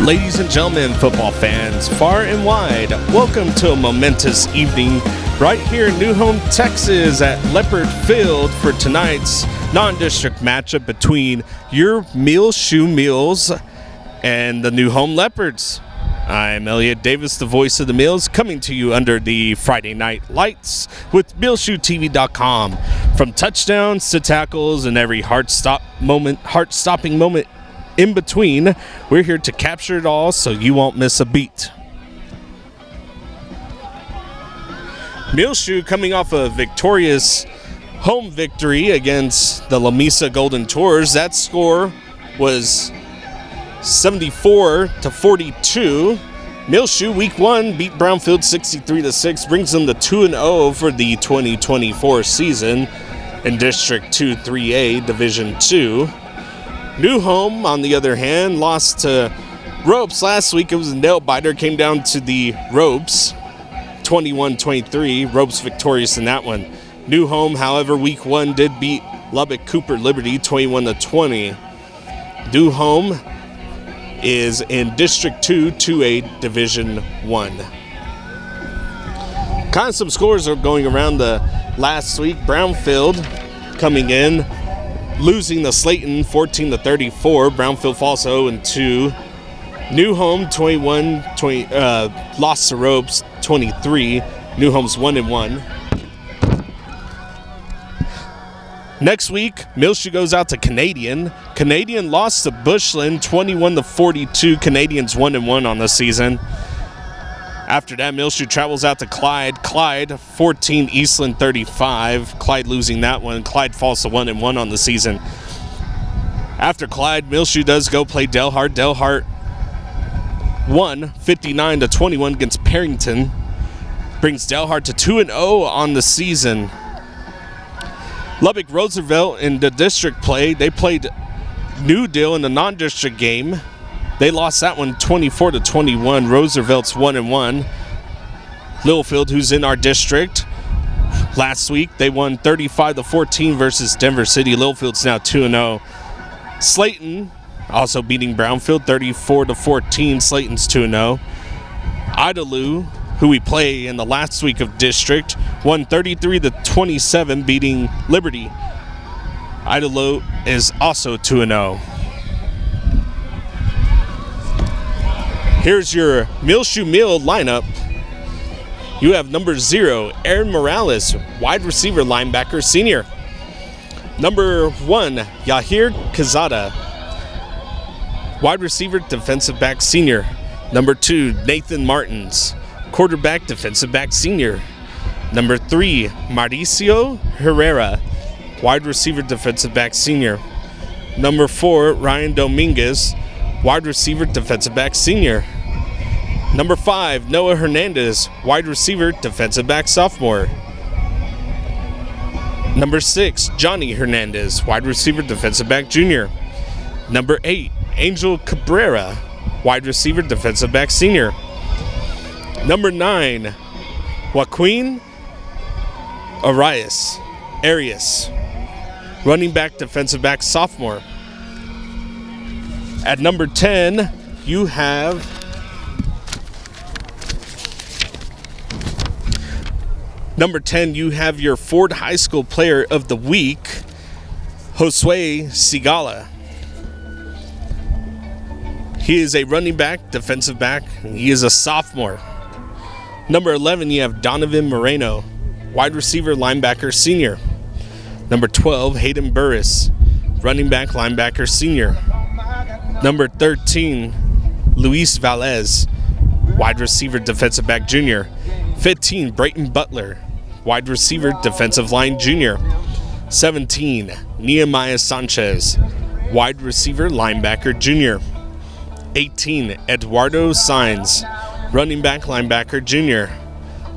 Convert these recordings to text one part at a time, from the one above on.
Ladies and gentlemen, football fans, far and wide, welcome to a momentous evening right here in New Home, Texas at Leopard Field for tonight's non-district matchup between your Muleshoe Mules and the New Home Leopards. I'm Elliott Davis, the voice of the Mules, coming to you under the Friday night lights with MuleshoeTV.com. From touchdowns to tackles and every heart-stopping moment in between, we're here to capture it all so you won't miss a beat. Muleshoe coming off a victorious home victory against the La Mesa Golden Tours. That score was 74-42. Muleshoe week 1 beat Brownfield 63-6, brings them to 2-0 for the 2024 season in District 2 3A Division 2. New Home, on the other hand, lost to Ropes last week. It was a nail biter, came down to the Ropes 21-23. Ropes victorious in that one. New Home, however, week 1 did beat Lubbock Cooper Liberty 21-20. New Home is in District 2 2A Division 1. Kind of some scores are going around the last week. Brownfield coming in, losing to Slayton 14-34. Brownfield falls 0-2. New Home 21-20 lost to Ropes 23. New Home's 1-1. Next week, Muleshoe goes out to Canadian. Canadian lost to Bushland 21-42. Canadians 1-1 on the season. After that, Muleshoe travels out to Clyde. Clyde 14, Eastland 35. Clyde losing that one. Clyde falls to 1-1 on the season. After Clyde, Muleshoe does go play Delhart. Delhart won 59-21 against Perrington. Brings Delhart to 2-0 on the season. Lubbock Roosevelt in the district play, they played New Deal in the non-district game. They lost that one 24-21. Roosevelt's 1-1. Littlefield, who's in our district, last week they won 35-14 versus Denver City. Littlefield's now 2-0. Slayton also beating Brownfield 34-14. Slayton's 2-0. Idalou, who we play in the last week of district, won 33-27, beating Liberty. Idalou is also 2-0. Here's your Muleshoe Mule lineup. You have number 0, Aaron Morales, wide receiver, linebacker, senior. Number 1, Yahir Kazada, wide receiver, defensive back, senior. Number 2, Nathan Martins, quarterback, defensive back, senior. Number 3, Mauricio Herrera, wide receiver, defensive back, senior. Number 4, Ryan Dominguez, wide receiver, defensive back, senior. Number 5, Noah Hernandez, wide receiver, defensive back, sophomore. Number 6, Johnny Hernandez, wide receiver, defensive back, junior. Number 8, Angel Cabrera, wide receiver, defensive back, senior. Number 9, Joaquin Arias, running back, defensive back, sophomore. At number 10, you have your Ford High School Player of the Week, Josue Sigala. He is a running back, defensive back, and he is a sophomore. Number 11, you have Donovan Moreno, wide receiver, linebacker, senior. Number 12, Hayden Burris, running back, linebacker, senior. Number 13, Luis Valez, wide receiver, defensive back, junior. 15, Brayton Butler, wide receiver, defensive line, junior. 17, Nehemiah Sanchez, wide receiver, linebacker, junior. 18, Eduardo Sainz, running back, linebacker, junior.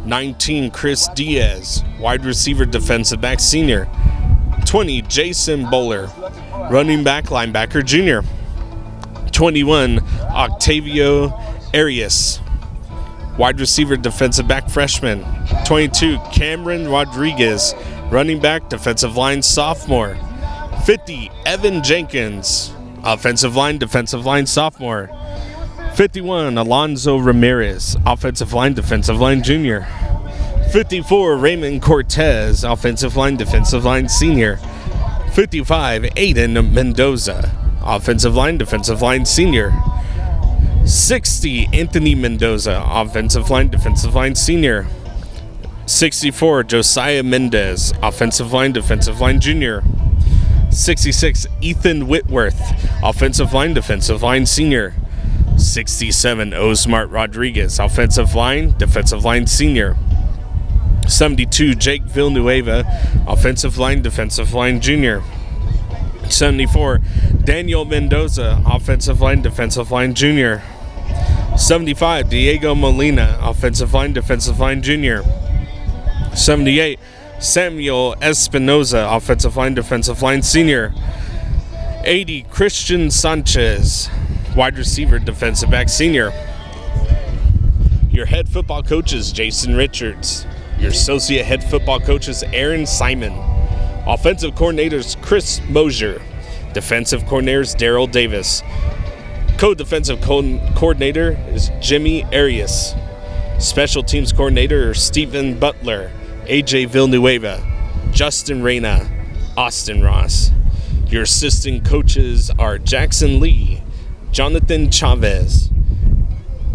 19, Chris Diaz, wide receiver, defensive back, senior. 20, Jason Bowler, running back, linebacker, junior. 21, Octavio Arias, wide receiver, defensive back, freshman. 22, Cameron Rodriguez, running back, defensive line, sophomore. 50, Evan Jenkins, offensive line, defensive line, sophomore. 51, Alonzo Ramirez, offensive line, defensive line, junior. 54, Raymond Cortez, offensive line, defensive line, senior. 55, Aiden Mendoza, offensive line, senior. 60, Anthony Mendoza, offensive line, defensive line, senior. 64, Josiah Mendez, offensive line, junior. 66, Ethan Whitworth, offensive line, senior. 67, Osmart Rodriguez, offensive line, senior. 72, Jake Villanueva, offensive line, junior. 74, Daniel Mendoza, offensive line, junior. 75, Diego Molina, offensive line, junior. 78, Samuel Espinoza, offensive line, senior. 80, Christian Sanchez, wide receiver, defensive back, senior. Your head football coach is Jason Richards. Your associate head football coach is Aaron Simon. Offensive coordinators Chris Mosier. Defensive coordinators Daryl Davis. Co-defensive coordinator is Jimmy Arias. Special teams coordinator Stephen Butler, AJ Villanueva, Justin Reyna, Austin Ross. Your assistant coaches are Jackson Lee, Jonathan Chavez,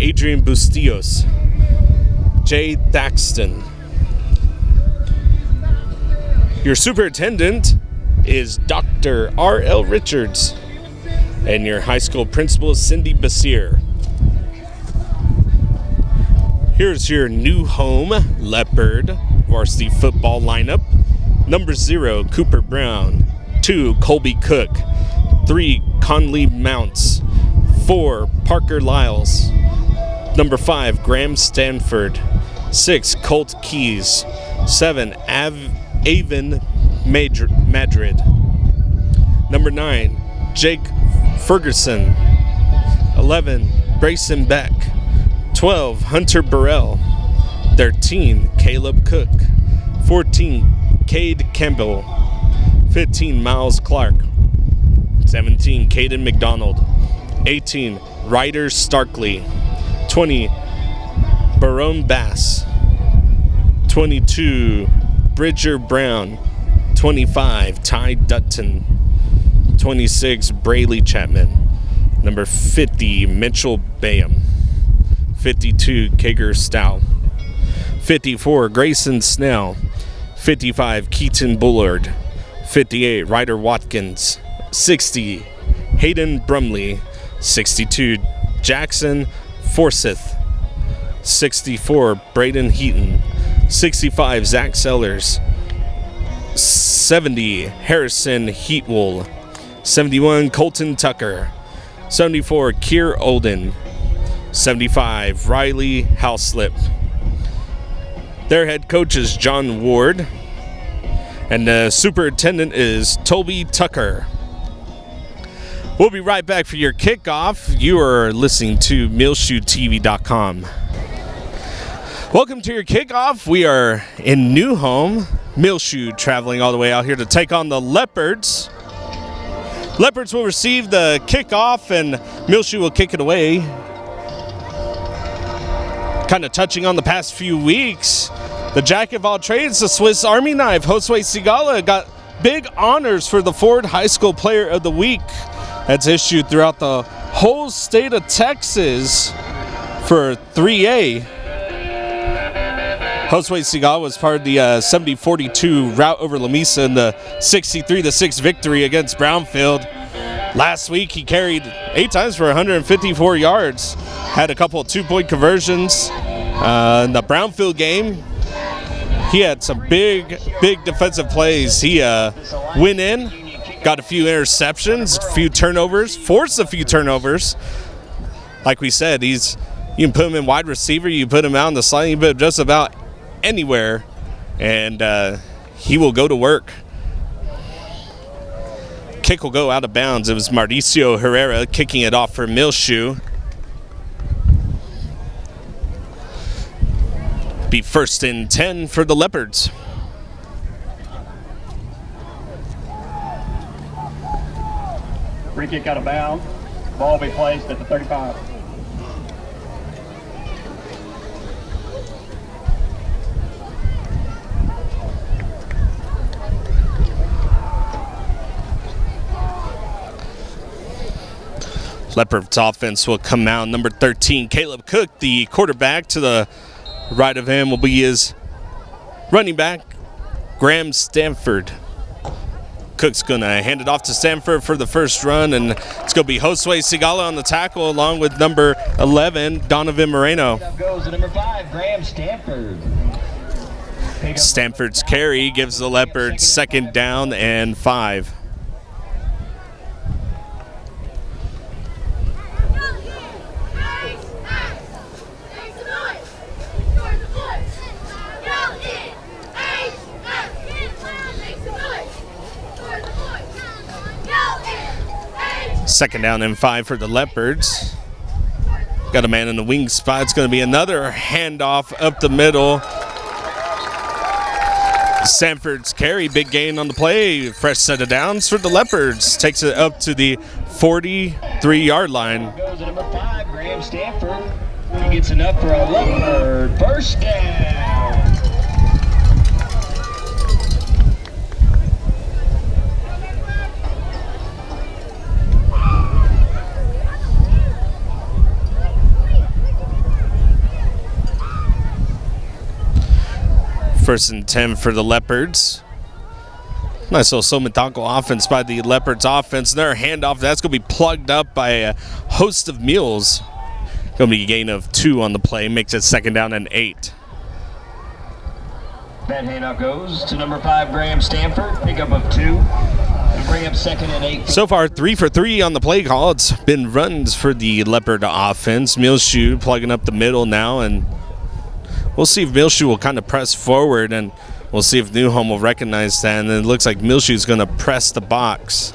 Adrian Bustillos, Jay Thaxton. Your superintendent is Dr. R.L. Richards, and your high school principal is Cindy Basir. Here's your new home Leopard varsity football lineup. Number 0, Cooper Brown. 2, Colby Cook. 3, Conley Mounts. 4, Parker Lyles. Number 5, Graham Stanford. 6, Colt Keys. 7, Avon Madrid. Number 9, Jake Ferguson. 11, Brayson Beck. 12, Hunter Burrell. 13, Caleb Cook. 14, Cade Campbell. 15, Miles Clark. 17, Caden McDonald. 18, Ryder Starkley. 20, Barone Bass. 22, Bridger Brown. 25, Ty Dutton. 26, Brayley Chapman. Number 50, Mitchell Bayham. 52, Kager Stow. 54, Grayson Snell. 55, Keaton Bullard. 58, Ryder Watkins. 60, Hayden Brumley. 62, Jackson Forsyth. 64, Braden Heaton. 65, Zach Sellers. 70, Harrison Heatwool. 71, Colton Tucker. 74, Kier Olden. 75, Riley Houslip. Their head coach is John Ward, and the superintendent is Toby Tucker. We'll be right back for your kickoff. You are listening to MuleshoeTV.com. Welcome to your kickoff. We are in new home. Muleshoe traveling all the way out here to take on the Leopards. Leopards will receive the kickoff, and Muleshoe will kick it away. Kind of touching on the past few weeks, the jack of all trades, the Swiss Army knife, Josue Sigala, got big honors for the Ford High School Player of the Week. That's issued throughout the whole state of Texas for 3A. Josue Sigala was part of the 70-42 rout over Lamesa in the 63-6 victory against Brownfield. Last week, he carried 8 times for 154 yards. Had a couple of 2-point conversions. In the Brownfield game, he had some big defensive plays. He went in, got a few interceptions, a few turnovers, forced a few turnovers. Like we said, you can put him in wide receiver, you put him out on the side, you put him just about anywhere, and he will go to work. Kick will go out of bounds. It was Mauricio Herrera kicking it off for Muleshoe. Be 1st and 10 for the Leopards. Free kick out of bounds. Ball will be placed at the 35. Leopard's offense will come out. Number 13, Caleb Cook, the quarterback. To the right of him will be his running back, Graham Stanford. Cook's going to hand it off to Stanford for the first run, and it's going to be Josue Sigala on the tackle along with number 11, Donovan Moreno. Up goes to number 5, Graham Stanford. Stanford's carry gives the Leopards 2nd down and 5. Second down and 5 for the Leopards. Got a man in the wing spot. It's going to be another handoff up the middle. Stanford's carry, big gain on the play. Fresh set of downs for the Leopards. Takes it up to the 43-yard line. Goes to number 5, Graham Stanford. He gets enough for a Leopard first down. First and 10 for the Leopards. Nice little Somatako offense by the Leopards offense. Their handoff, that's going to be plugged up by a host of Mules. Going to be a gain of 2 on the play. Makes it 2nd down and 8. That handoff goes to number 5, Graham Stanford. Pickup of 2. To bring up 2nd and 8. So far, 3 for 3 on the play call. It's been runs for the Leopard offense. Muleshoe plugging up the middle now, and we'll see if Muleshoe will kind of press forward, and we'll see if Newholm will recognize that. And it looks like Muleshoe's going to press the box.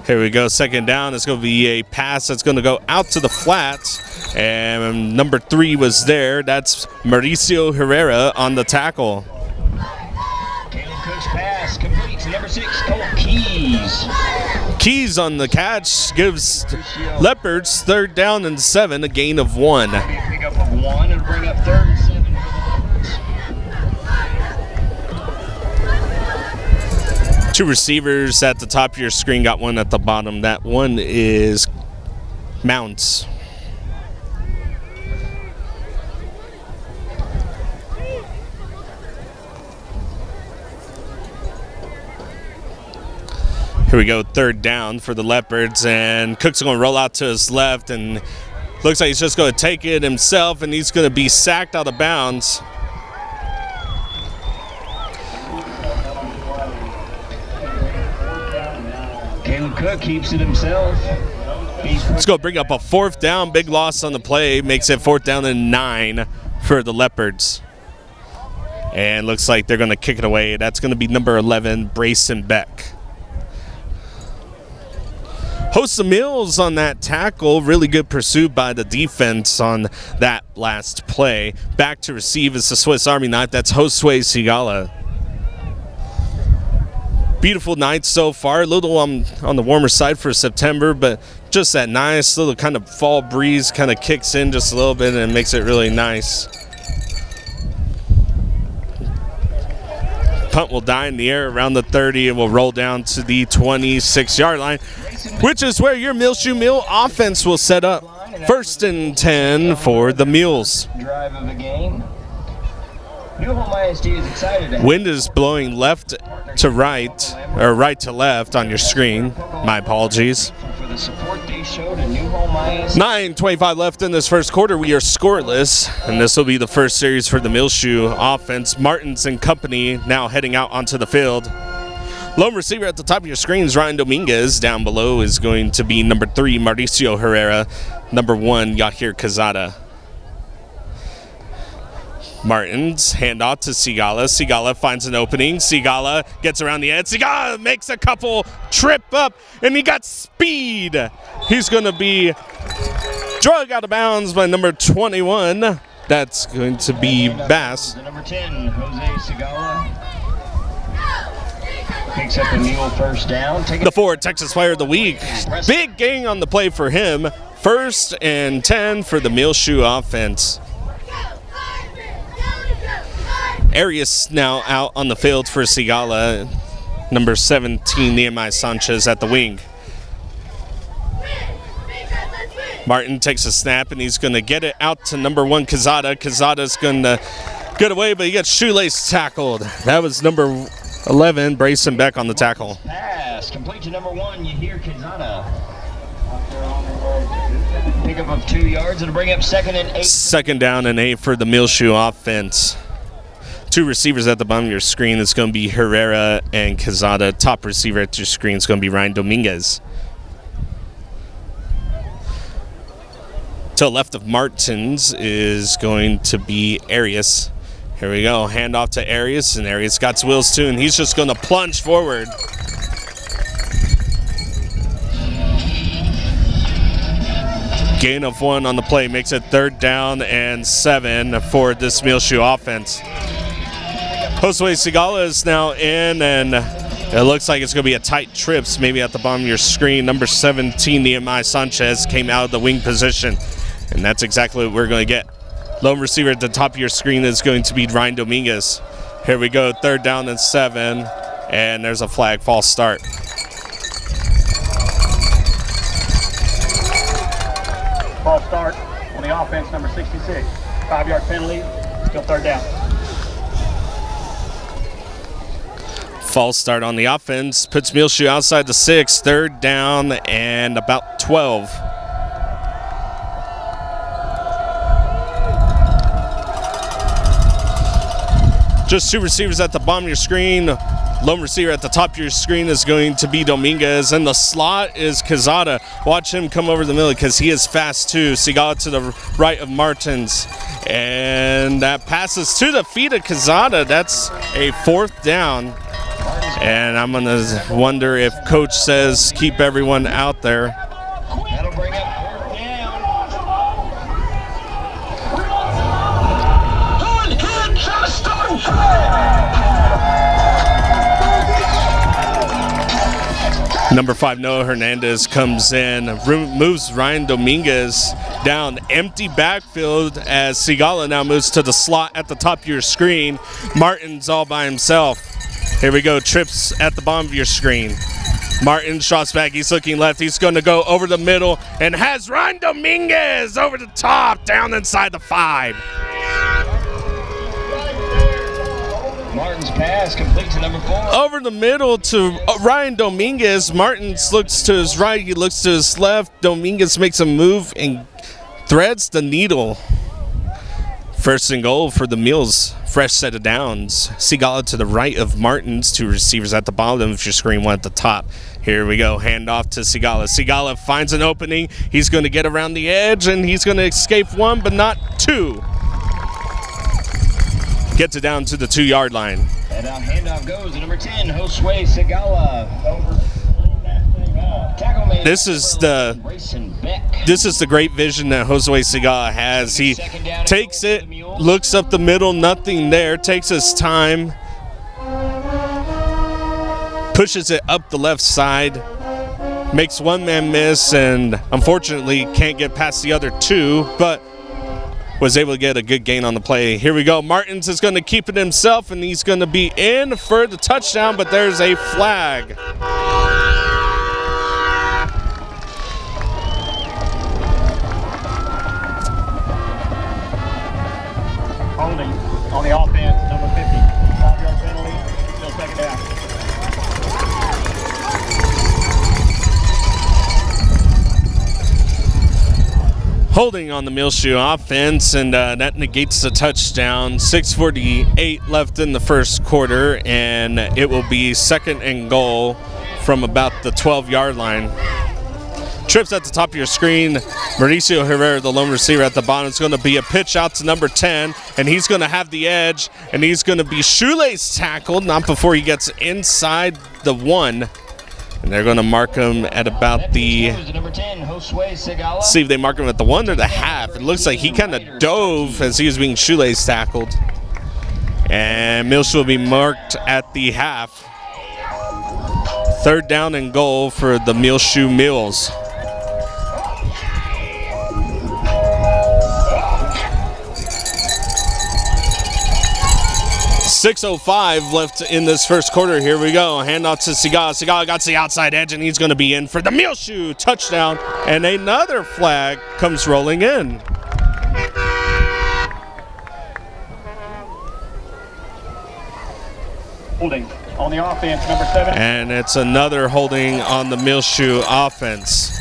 Here we go, 2nd down. It's going to be a pass that's going to go out to the flats. And number 3 was there. That's Mauricio Herrera on the tackle. Caleb Cook's pass complete to number 6, Cole Keys. Keys on the catch gives Leopards 3rd down and 7, a gain of 1. Pickup of 1 and bring up 3rd and 7 for the Leopards. 2 receivers at the top of your screen, got 1 at the bottom. That one is Mounts. Here we go, 3rd down for the Leopards, and Cook's going to roll out to his left, and looks like he's just going to take it himself, and he's going to be sacked out of bounds. Caleb Cook keeps it himself. Let's go bring up a 4th down. Big loss on the play. Makes it 4th down and 9 for the Leopards. And looks like they're going to kick it away. That's going to be number 11, Brayson Beck. Host of Mills on that tackle. Really good pursuit by the defense on that last play. Back to receive is the Swiss Army knife. That's Josue Sigala. Beautiful night so far. A little on the warmer side for September, but just that nice little kind of fall breeze kind of kicks in just a little bit and makes it really nice. Punt will die in the air around the 30 and will roll down to the 26-yard line, which is where your Muleshoe Mule offense will set up. 1st and 10 for the Mules. Drive of the game. Newholm ISD is excited. Wind is blowing left to right, or right to left on your screen. My apologies. For the support they showed to Newholm ISD. 9:25 left in this first quarter. We are scoreless, and this will be the first series for the Muleshoe offense. Martins and company now heading out onto the field. Lone receiver at the top of your screen is Ryan Dominguez. Down below is going to be number 3, Mauricio Herrera. Number 1, Yahir Kazada. Martins, handoff to Sigala. Sigala finds an opening. Sigala gets around the edge. Sigala makes a couple trip up, and he got speed. He's going to be drug out of bounds by number 21. That's going to be Bass. Number 10, Jose Sigala. Picks up a Mule first down. The Ford Texas Player of the Week. Big gain on the play for him. 1st and 10 for the Muleshoe offense. Arias now out on the field for Sigala. Number 17, Nehemiah Sanchez at the wing. Martin takes a snap, and he's going to get it out to number 1, Quezada. Quezada's going to get away, but he gets shoelace tackled. That was number 11, Brayson Beck on the tackle. Pass complete to number 1. You hear Quezada. Pickup of 2 yards. It'll bring up 2nd and 8. 2nd down and 8 for the Muleshoe offense. 2 receivers at the bottom of your screen. It's going to be Herrera and Quezada. Top receiver at your screen is going to be Ryan Dominguez. To the left of Martins is going to be Arias. Here we go. Hand off to Arias, and Arias got his wheels too, and he's just going to plunge forward. Gain of 1 on the play makes it 3rd down and 7 for this Muleshoe offense. Josue Sigala is now in, and it looks like it's going to be a tight trips maybe at the bottom of your screen. Number 17, Nehemiah Sanchez, came out of the wing position, and that's exactly what we're going to get. Lone receiver at the top of your screen is going to be Ryan Dominguez. Here we go, 3rd down and 7, and there's a flag, false start. False start on the offense, number 66. 5-yard penalty, still 3rd down. False start on the offense puts Muleshoe outside the 6, 3rd down and about 12. Just 2 receivers at the bottom of your screen. Lone receiver at the top of your screen is going to be Dominguez, and the slot is Quezada. Watch him come over the middle because he is fast too. Sigala to the right of Martins, and that passes to the feet of Quezada. That's a 4th down, and I'm going to wonder if coach says keep everyone out there. That'll bring up 4th down. Number 5, Noah Hernandez comes in, moves Ryan Dominguez down. Empty backfield as Sigala now moves to the slot at the top of your screen. Martin's all by himself. Here we go, trips at the bottom of your screen. Martin shots back, he's looking left, he's going to go over the middle and has Ryan Dominguez over the top, down inside the 5. Martin's pass complete to number 4. Over the middle to Ryan Dominguez. Martins looks to his right, he looks to his left. Dominguez makes a move and threads the needle. 1st and goal for the Mules. Fresh set of downs. Sigala to the right of Martins. 2 receivers at the bottom of your screen, 1 at the top. Here we go. Hand off to Sigala. Sigala finds an opening. He's going to get around the edge, and he's going to escape 1, but not 2. Gets it down to the 2-yard line. And now handoff goes to number 10, Josue Sigala. This is the great vision that Josue Sigala has. He takes it, looks up the middle, nothing there, takes his time, pushes it up the left side, makes 1 man miss, and unfortunately can't get past the other 2, but was able to get a good gain on the play. Here we go. Martins is going to keep it himself, and he's going to be in for the touchdown, but there's a flag. Holding on the offense, number 50. 5-yard penalty, still 2nd down. Holding on the Muleshoe offense, and that negates the touchdown. 6:48 left in the 1st quarter, and it will be 2nd and goal from about the 12-yard line. Trips at the top of your screen. Mauricio Herrera, the lone receiver at the bottom, is going to be a pitch out to number 10, and he's going to have the edge, and he's going to be shoelace tackled, not before he gets inside the 1. And they're going to mark him at about the, see if they mark him at the 1 or the half. It looks like he kind of dove as he was being shoelace tackled. And Muleshoe will be marked at the half. 3rd down and goal for the Muleshoe Mules. 6:05 left in this first quarter. Here we go. Handoff to Seagal. Seagal got to the outside edge, and he's going to be in for the Muleshoe touchdown. And another flag comes rolling in. Holding on the offense, number 7. And it's another holding on the Muleshoe offense.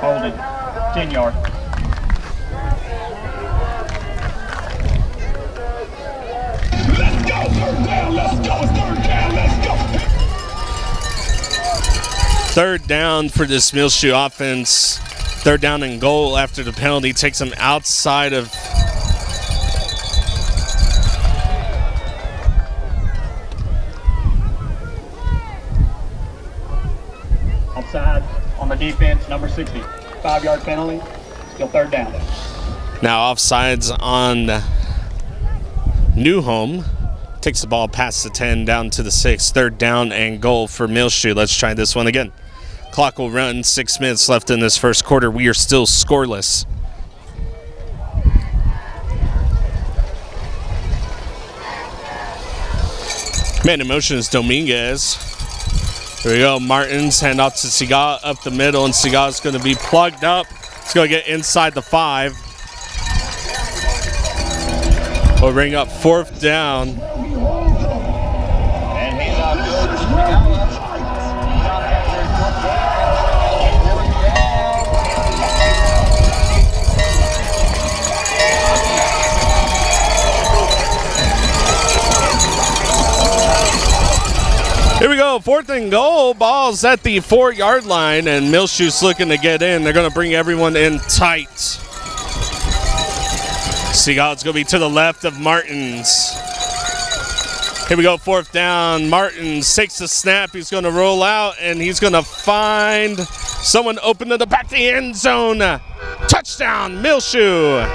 Holding, 10-yard. Let's go, third down, let's go, third down, let's go. Third down for this Muleshoe offense. Third down and goal after the penalty takes them outside of Offside on the defense, number 60. 5-yard penalty, still third down. now offsides on New Home. Takes the ball past the 10 down to the 6. Third down and goal for Muleshoe. Let's try this one again. Clock will run. 6 minutes left in this first quarter. We are still scoreless. Man in motion is Dominguez. Here we go. Martins hand off to Seagal up the middle, and Seagal is going to be plugged up. It's going to get inside the 5. We'll bring up fourth down. And he's on Here we go, 4th and goal. Ball's at the 4-yard line, and Muleshoe's looking to get in. They're going to bring everyone in tight. Seagal's going to be to the left of Martins. Here we go, 4th down. Martins takes the snap. He's going to roll out, and he's going to find someone open to the back of the end zone. Touchdown, Muleshoe.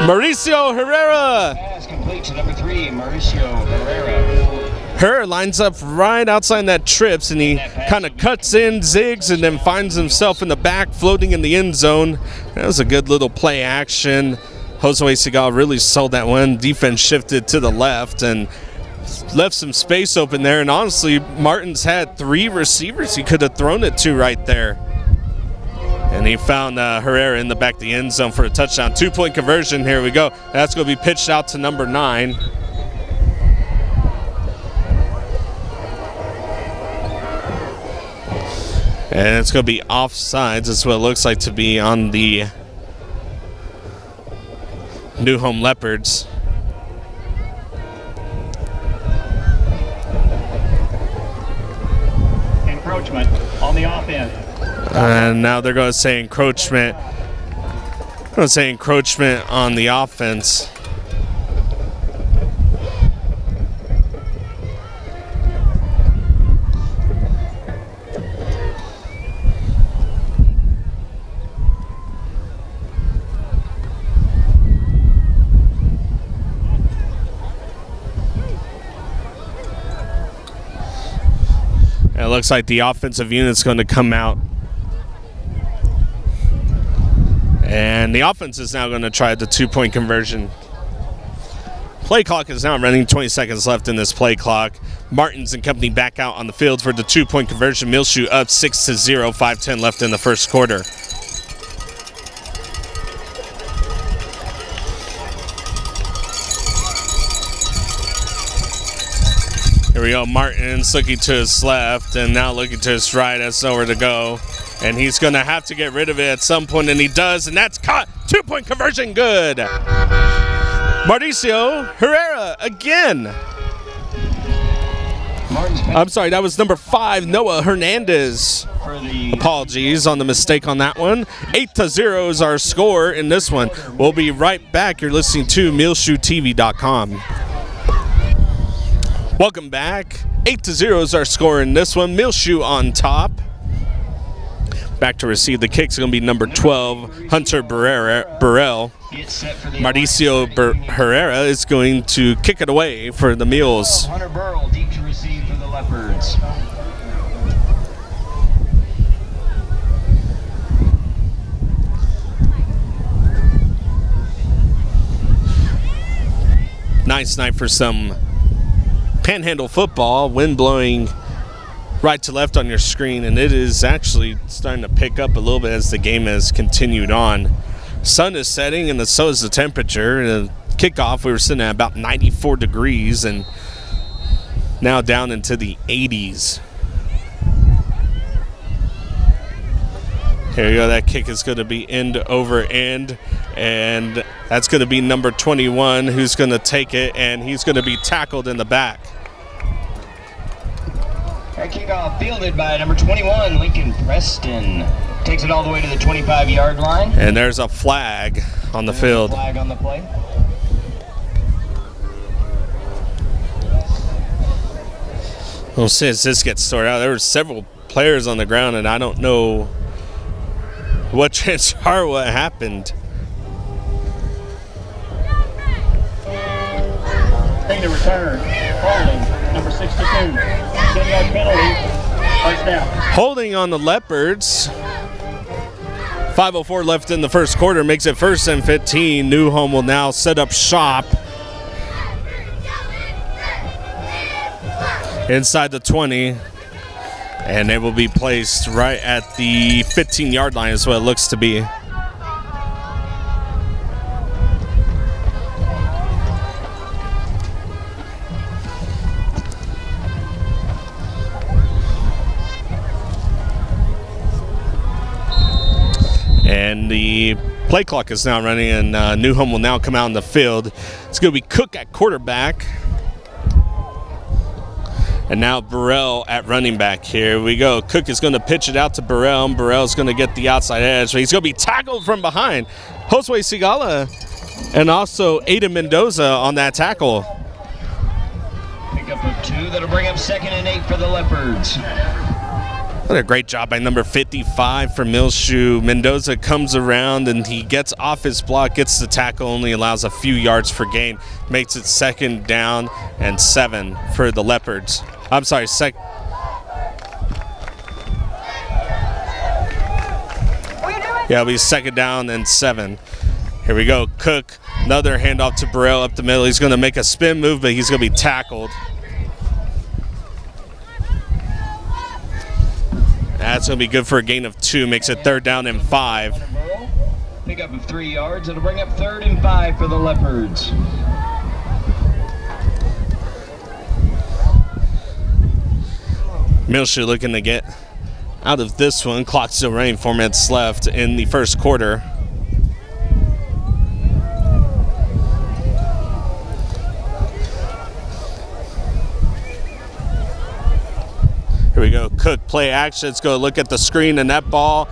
Mauricio Herrera. pass complete to number 3, Mauricio Herrera. Herrera lines up right outside that trips, and he kind of cuts in, zigs, and then finds himself in the back, floating in the end zone. That was a good little play action. Josue Seagal really sold that one. Defense shifted to the left and left some space open there. And honestly, Martins had 3 receivers he could have thrown it to right there. And he found Herrera in the back of the end zone for a touchdown. 2-point conversion. Here we go. That's going to be pitched out to number 9. And it's going to be offsides. That's what it looks like to be on the New Home Leopards. Encroachment on the offense. And now they're going to say encroachment. I'm going to say encroachment on the offense. It looks like the offensive unit's going to come out. And the offense is now going to try the 2-point conversion. Play clock is now running. 20 seconds left in this play clock. Martins and company back out on the field for the 2-point conversion. Muleshoe up 6-0. 5:10 left in the first quarter. Here we go. Martins looking to his left and now looking to his right. That's nowhere to go. And he's going to have to get rid of it at some point, and he does, and that's caught. 2-point conversion, good. Mauricio Herrera again. I'm sorry, that was number 5, Noah Hernandez. Apologies on the mistake on that one. 8-0 is our score in this one. We'll be right back. You're listening to MuleshoeTV.com. Welcome back. 8-0 is our score in this one. Muleshoe on top. Back to receive the kick is going to be number 12, Hunter Burrell. Mauricio Herrera is going to kick it away for the Mules. Hunter Burrell deep to receive for the Leopards. nice night for some panhandle football. Wind blowing right to left on your screen, and it is actually starting to pick up a little bit as the game has continued on. Sun is setting, and so is the temperature. The kickoff, we were sitting at about 94 degrees, and now down into the 80s. Here you go. That kick is going to be end over end, and that's going to be number 21 who's going to take it, and he's going to be tackled in the back. That kickoff fielded by number 21, Lincoln Preston. Takes it all the way to the 25-yard line. And there's a flag on the field. Flag on the play. Well, since this gets sorted out, there were several players on the ground, and I don't know what transpired, what happened. Thing to return. Holding, number 62. 10-yard penalty. First down. Holding on the Leopards. 5:04 left in the first quarter, makes it 1st and 15. New Home will now set up shop inside the 20, and it will be placed right at the 15-yard line is what it looks to be. And the play clock is now running, and New Home will now come out on the field. It's going to be Cook at quarterback. And now Burrell at running back. Here we go. Cook is going to pitch it out to Burrell, and Burrell's going to get the outside edge. But he's going to be tackled from behind. Josue Sigala and also Aiden Mendoza on that tackle. Pick up a 2. That'll bring up 2nd and 8 for the Leopards. What a great job by number 55 for Muleshoe. Mendoza comes around and he gets off his block, gets the tackle, only allows a few yards per gain. Makes it 2nd down and 7 for the Leopards. I'm sorry, yeah, it'll be 2nd down and 7. Here we go. Cook, another handoff to Burrell up the middle. He's going to make a spin move, but he's going to be tackled. That's going to be good for a gain of 2. Makes it 3rd down and 5. Pick up of 3 yards. It'll bring up 3rd and 5 for the Leopards. Muleshoe looking to get out of this one. Clock still running. 4 minutes left in the first quarter. Here we go. Cook, play action. Let's go look at the screen, and that ball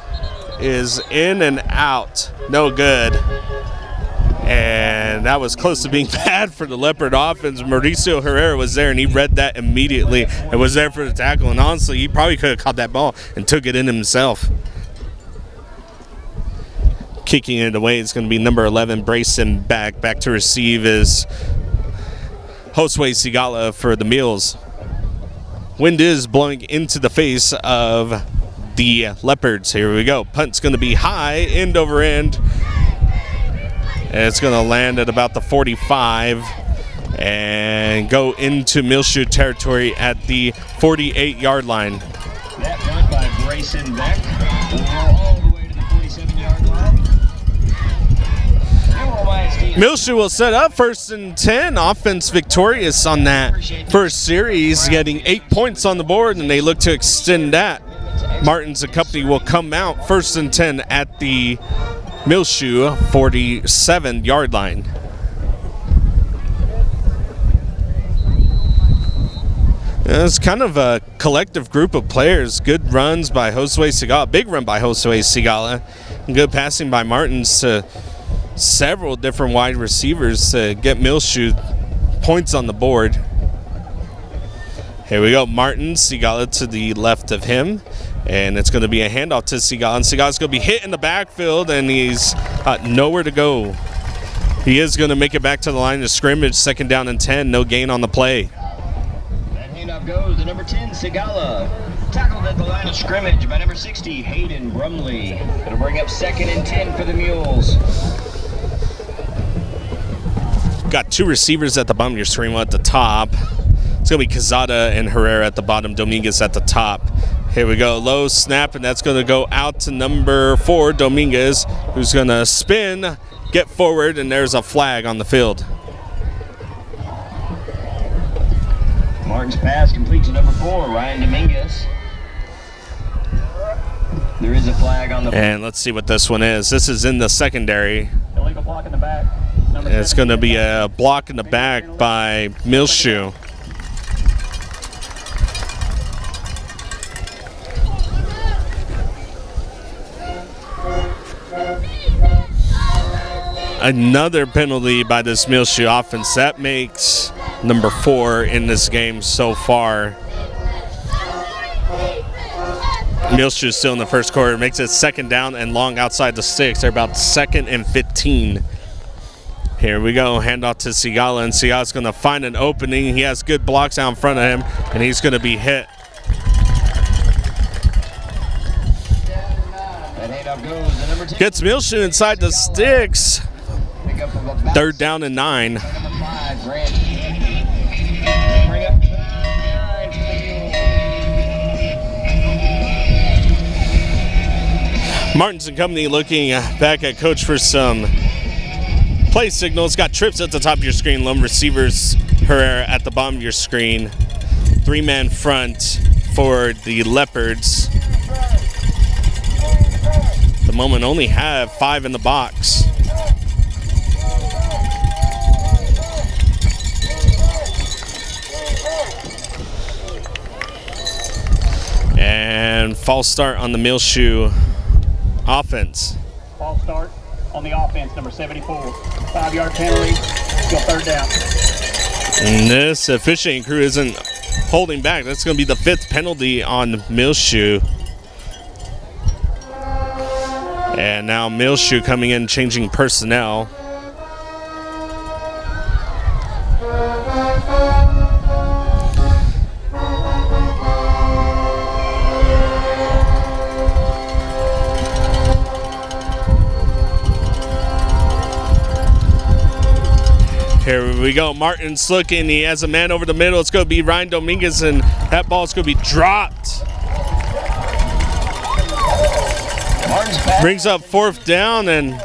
is in and out. No good. And that was close to being bad for the Leopard offense. Mauricio Herrera was there, and he read that immediately and was there for the tackle. And honestly, he probably could have caught that ball and took it in himself. Kicking it away is going to be number 11, Brayson back to receive is Josue Sigala for the Mules. Wind is blowing into the face of the Leopards. Here we go. Punt's going to be high, end over end. And it's going to land at about the 45 and go into Muleshoe territory at the 48-yard line. That punt by Brayson Beck all the way to the 47-yard line. Muleshoe will set up 1st and 10. Offense victorious on that first series, getting 8 points on the board, and they look to extend that. Martins and company will come out 1st and 10 at the Muleshoe 47-yard line. It's kind of a collective group of players. Good runs by Josue Sigala, big run by Josue Sigala, and good passing by Martins to several different wide receivers to get Muleshoe points on the board. Here we go. Martins, Sigala to the left of him. And it's going to be a handoff to Sigala. And Sigala's going to be hit in the backfield, and he's nowhere to go. He is going to make it back to the line of scrimmage. 2nd down and 10. No gain on the play. That handoff goes to number 10, Sigala. Tackled at the line of scrimmage by number 60, Hayden Brumley. It'll bring up 2nd and 10 for the Mules. Got two receivers at the bottom of your screen, one at the top. It's going to be Quezada and Herrera at the bottom, Dominguez at the top. Here we go, low snap, and that's going to go out to number 4, Dominguez, who's going to spin, get forward, and there's a flag on the field. Martin's pass complete to number 4, Ryan Dominguez. There is a flag on the... And let's see what this one is. This is in the secondary. Illegal block in the back. And it's going to be a block in the back by Muleshoe. Another penalty by this Muleshoe offense. That makes number 4 in this game so far. Muleshoe still in the first quarter. Makes it second down and long outside the sticks. They're about 2nd and 15. Here we go. Handoff to Sigala, and Sigala's going to find an opening. He has good blocks out in front of him, and he's going to be hit. Gets Muleshoe inside the sticks. 3rd down and 9. Martins and company looking back at coach for some play signals. Got trips at the top of your screen. Lone receivers, Herrera at the bottom of your screen. 3-man front for the Leopards. At the moment only have 5 in the box. And false start on the Muleshoe offense. False start on the offense, number 74. 5-yard penalty, still 3rd down. And this officiating crew isn't holding back. That's going to be the 5th penalty on Muleshoe. And now Muleshoe coming in, changing personnel. Here we go. Martin's looking. He has a man over the middle. It's going to be Ryan Dominguez, and that ball's going to be dropped. Brings up 4th down, and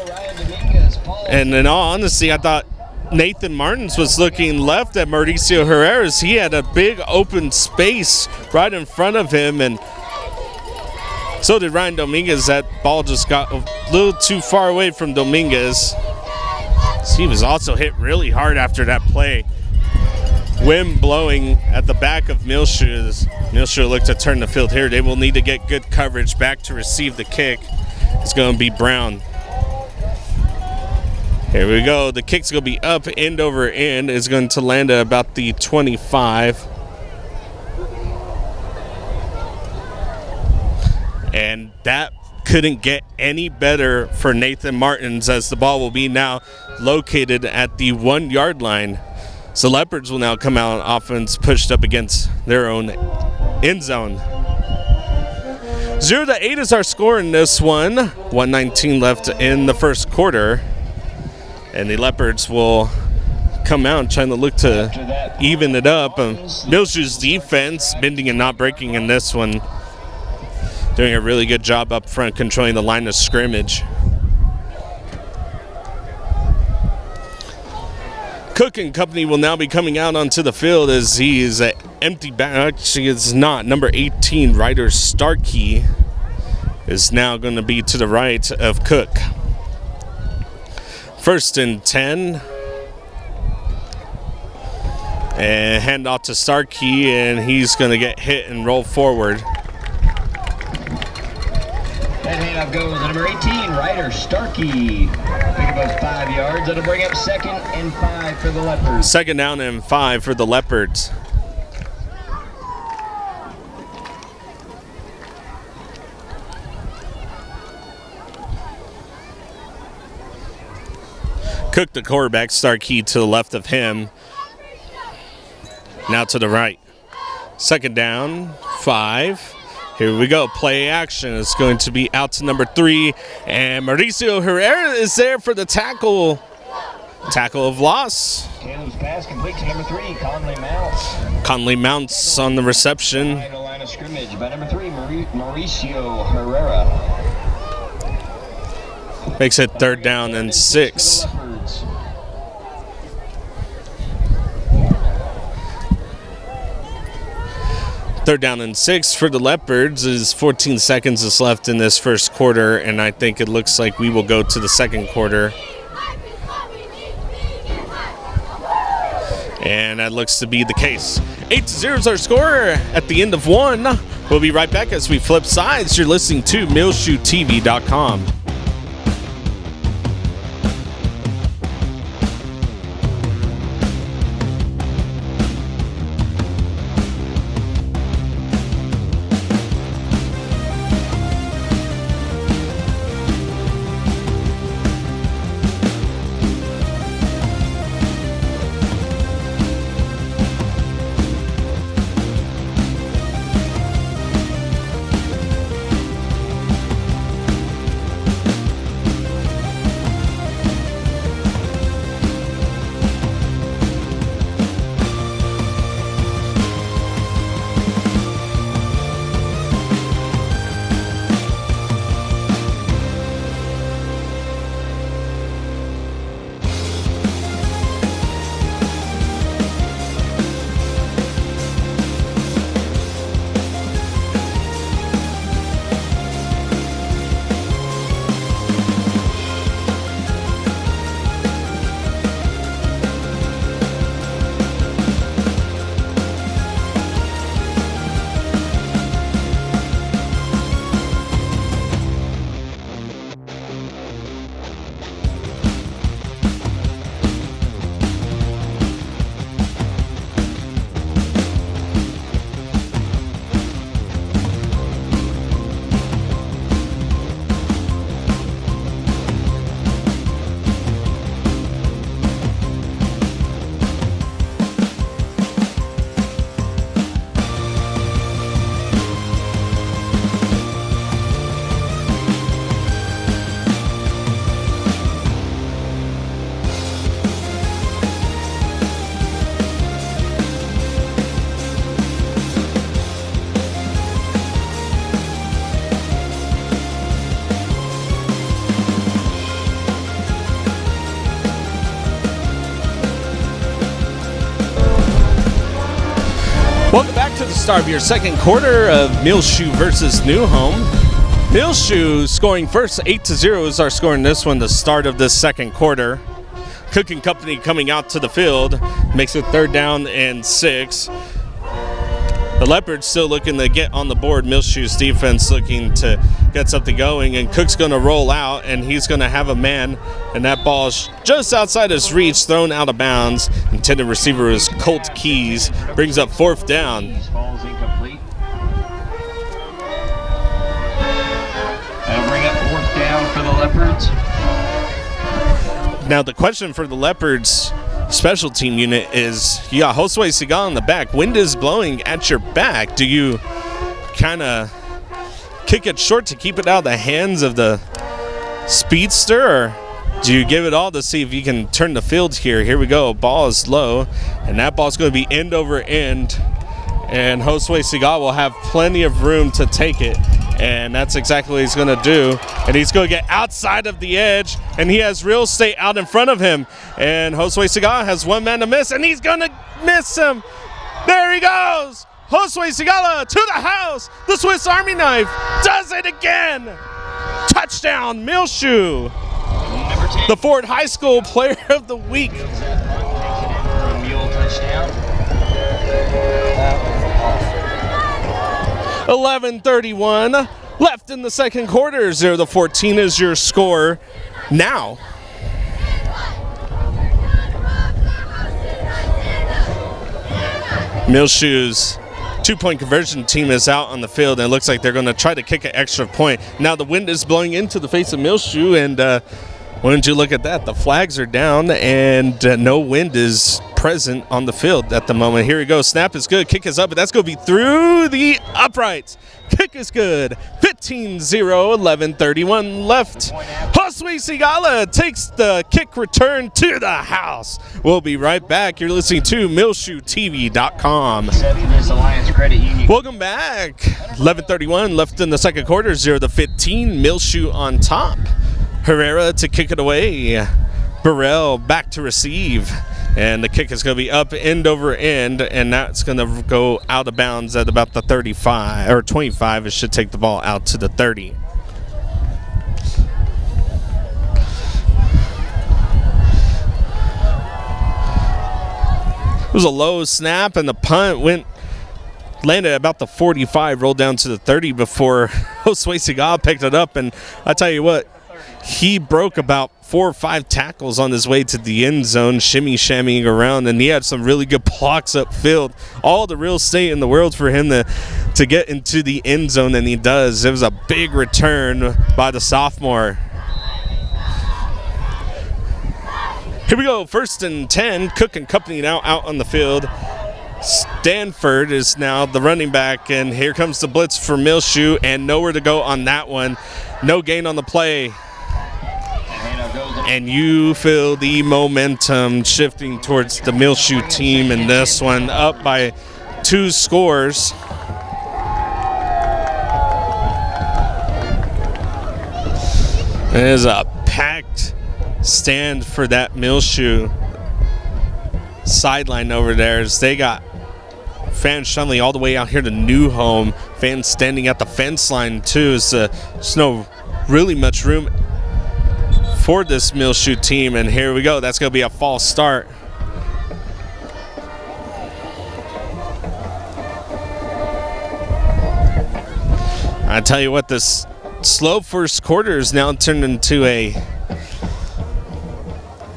in all honesty, I thought Nathan Martins was looking left at Mauricio Herrera's. He had a big open space right in front of him, and so did Ryan Dominguez. That ball just got a little too far away from Dominguez. He was also hit really hard after that play. Wind blowing at the back of Muleshoe. Muleshoe look to turn the field here. They will need to get good coverage back to receive the kick. It's going to be Brown. Here we go. The kick's going to be up, end over end. It's going to land at about the 25. And that couldn't get any better for Nathan Martins, as the ball will be now located at the 1-yard line. So Leopards will now come out on offense, pushed up against their own end zone. 0-8 is our score in this one. 1:19 left in the first quarter. And the Leopards will come out trying to look to even it up. Muleshoe's defense bending and not breaking in this one. Doing a really good job up front, controlling the line of scrimmage. Cook and company will now be coming out onto the field as he is an empty back. Actually, it's not. Number 18, Ryder Starkey, is now going to be to the right of Cook. 1st and 10. And hand off to Starkey, and he's going to get hit and roll forward. That handoff goes to number 18, Ryder Starkey. Pick about 5 yards. That'll bring up 2nd and 5 for the Leopards. 2nd down and 5 for the Leopards. Cook, the quarterback, Starkey to the left of him. Now to the right. 2nd down, 5. Here we go, play action. It's going to be out to number 3, and Mauricio Herrera is there for the tackle. Tackle of loss. Caleb's pass complete to number 3, Conley Mounts. Conley Mounts on the reception. Behind the line of scrimmage by number 3, Mauricio Herrera. Makes it 3rd down and 6. Leopards. Third down and 6 for the Leopards. Is 14 seconds is left in this first quarter, and I think it looks like we will go to the second quarter. And that looks to be the case. 8-0 is our score at the end of 1. We'll be right back as we flip sides. You're listening to MuleshoeTV.com. Welcome back to the start of your second quarter of Muleshoe versus New Home. Muleshoe scoring first, 8-0 is our score in this one, the start of this second quarter. Cooking Company coming out to the field, makes it 3rd down and 6. The Leopards still looking to get on the board. Muleshoe's defense looking to get something going, and Cook's going to roll out, and he's going to have a man, and that ball is just outside his reach, thrown out of bounds. Intended receiver is Colt Keys, brings up 4th down. Falls incomplete. That'll bring up 4th down for the Leopards. Now the question for the Leopards special team unit is, you got Josue Segal in the back. Wind is blowing at your back. Do you kind of kick it short to keep it out of the hands of the speedster, or do you give it all to see if you can turn the field here? Here we go. Ball is low, and that ball's going to be end over end, and Josue Segal will have plenty of room to take it, and that's exactly what he's going to do. And he's going to get outside of the edge, and he has real estate out in front of him, and Josue Segal has one man to miss, and he's going to miss him. There he goes. Josue Segal to the house. The Swiss Army knife does it again. Touchdown, Muleshoe. The Ford High School Player of the Week. Mule touchdown. 11:31 left in the second quarter. 0-14 is your score now. Muleshoe's two-point conversion team is out on the field, and it looks like they're going to try to kick an extra point. Now the wind is blowing into the face of Muleshoe, and wouldn't you look at that? The flags are down, and no wind is present on the field at the moment. Here we go. Snap is good. Kick is up, but that's going to be through the uprights. Kick is good. 13-0, 11:31 left. Josue Sigala takes the kick return to the house. We'll be right back. You're listening to MuleshoeTV.com. Set for this Alliance Credit Union. Welcome back. 11:31 left in the second quarter, 0-15. Muleshoe on top. Herrera to kick it away. Burrell back to receive. And the kick is going to be up end over end, and that's going to go out of bounds at about the 35 or 25. It should take the ball out to the 30. It was a low snap, and the punt landed at about the 45, rolled down to the 30 before Josue Sigala picked it up. And I tell you what, he broke about 4 or 5 tackles on his way to the end zone, shammying around, and he had some really good blocks upfield. All the real estate in the world for him to get into the end zone, and he does. It was a big return by the sophomore. Here we go, 1st and 10. Cook and company now out on the field. Stanford is now the running back, and here comes the blitz for Muleshoe, and nowhere to go on that one. No gain on the play. And you feel the momentum shifting towards the Muleshoe team in this one, up by 2 scores. It is a packed stand for that Muleshoe sideline over there, as they got fans shuttling all the way out here to New Home, fans standing at the fence line too. There's no really much room for this Muleshoe team, and here we go. That's going to be a false start. I tell you what, this slow first quarter is now turned into a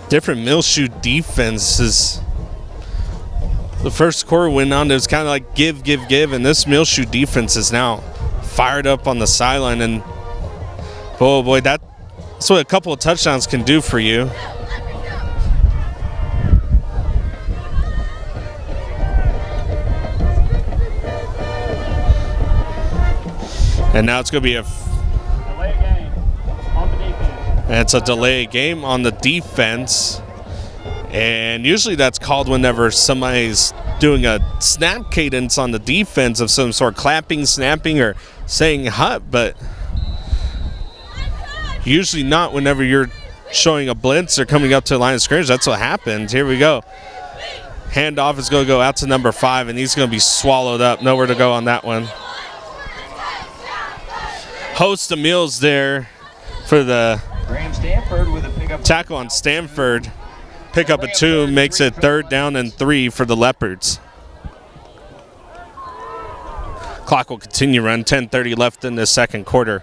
different Muleshoe defense. The first quarter went on, it was kind of like give, and this Muleshoe defense is now fired up on the sideline, and oh boy, that's what a couple of touchdowns can do for you. And now it's going to be a Delay game on the defense. it's a delay game on the defense. And usually that's called whenever somebody's doing a snap cadence on the defense of some sort, clapping, snapping, or saying hut, but usually not whenever you're showing a blitz or coming up to the line of scrimmage. That's what happened. Here we go. Handoff is going to go out to number 5, and he's going to be swallowed up. Nowhere to go on that one. Host of Mules there for the Graham Stanford with a pickup tackle on Stanford. Pick up a 2, makes it 3rd down and 3 for the Leopards. Clock will continue run. 10:30 left in the second quarter.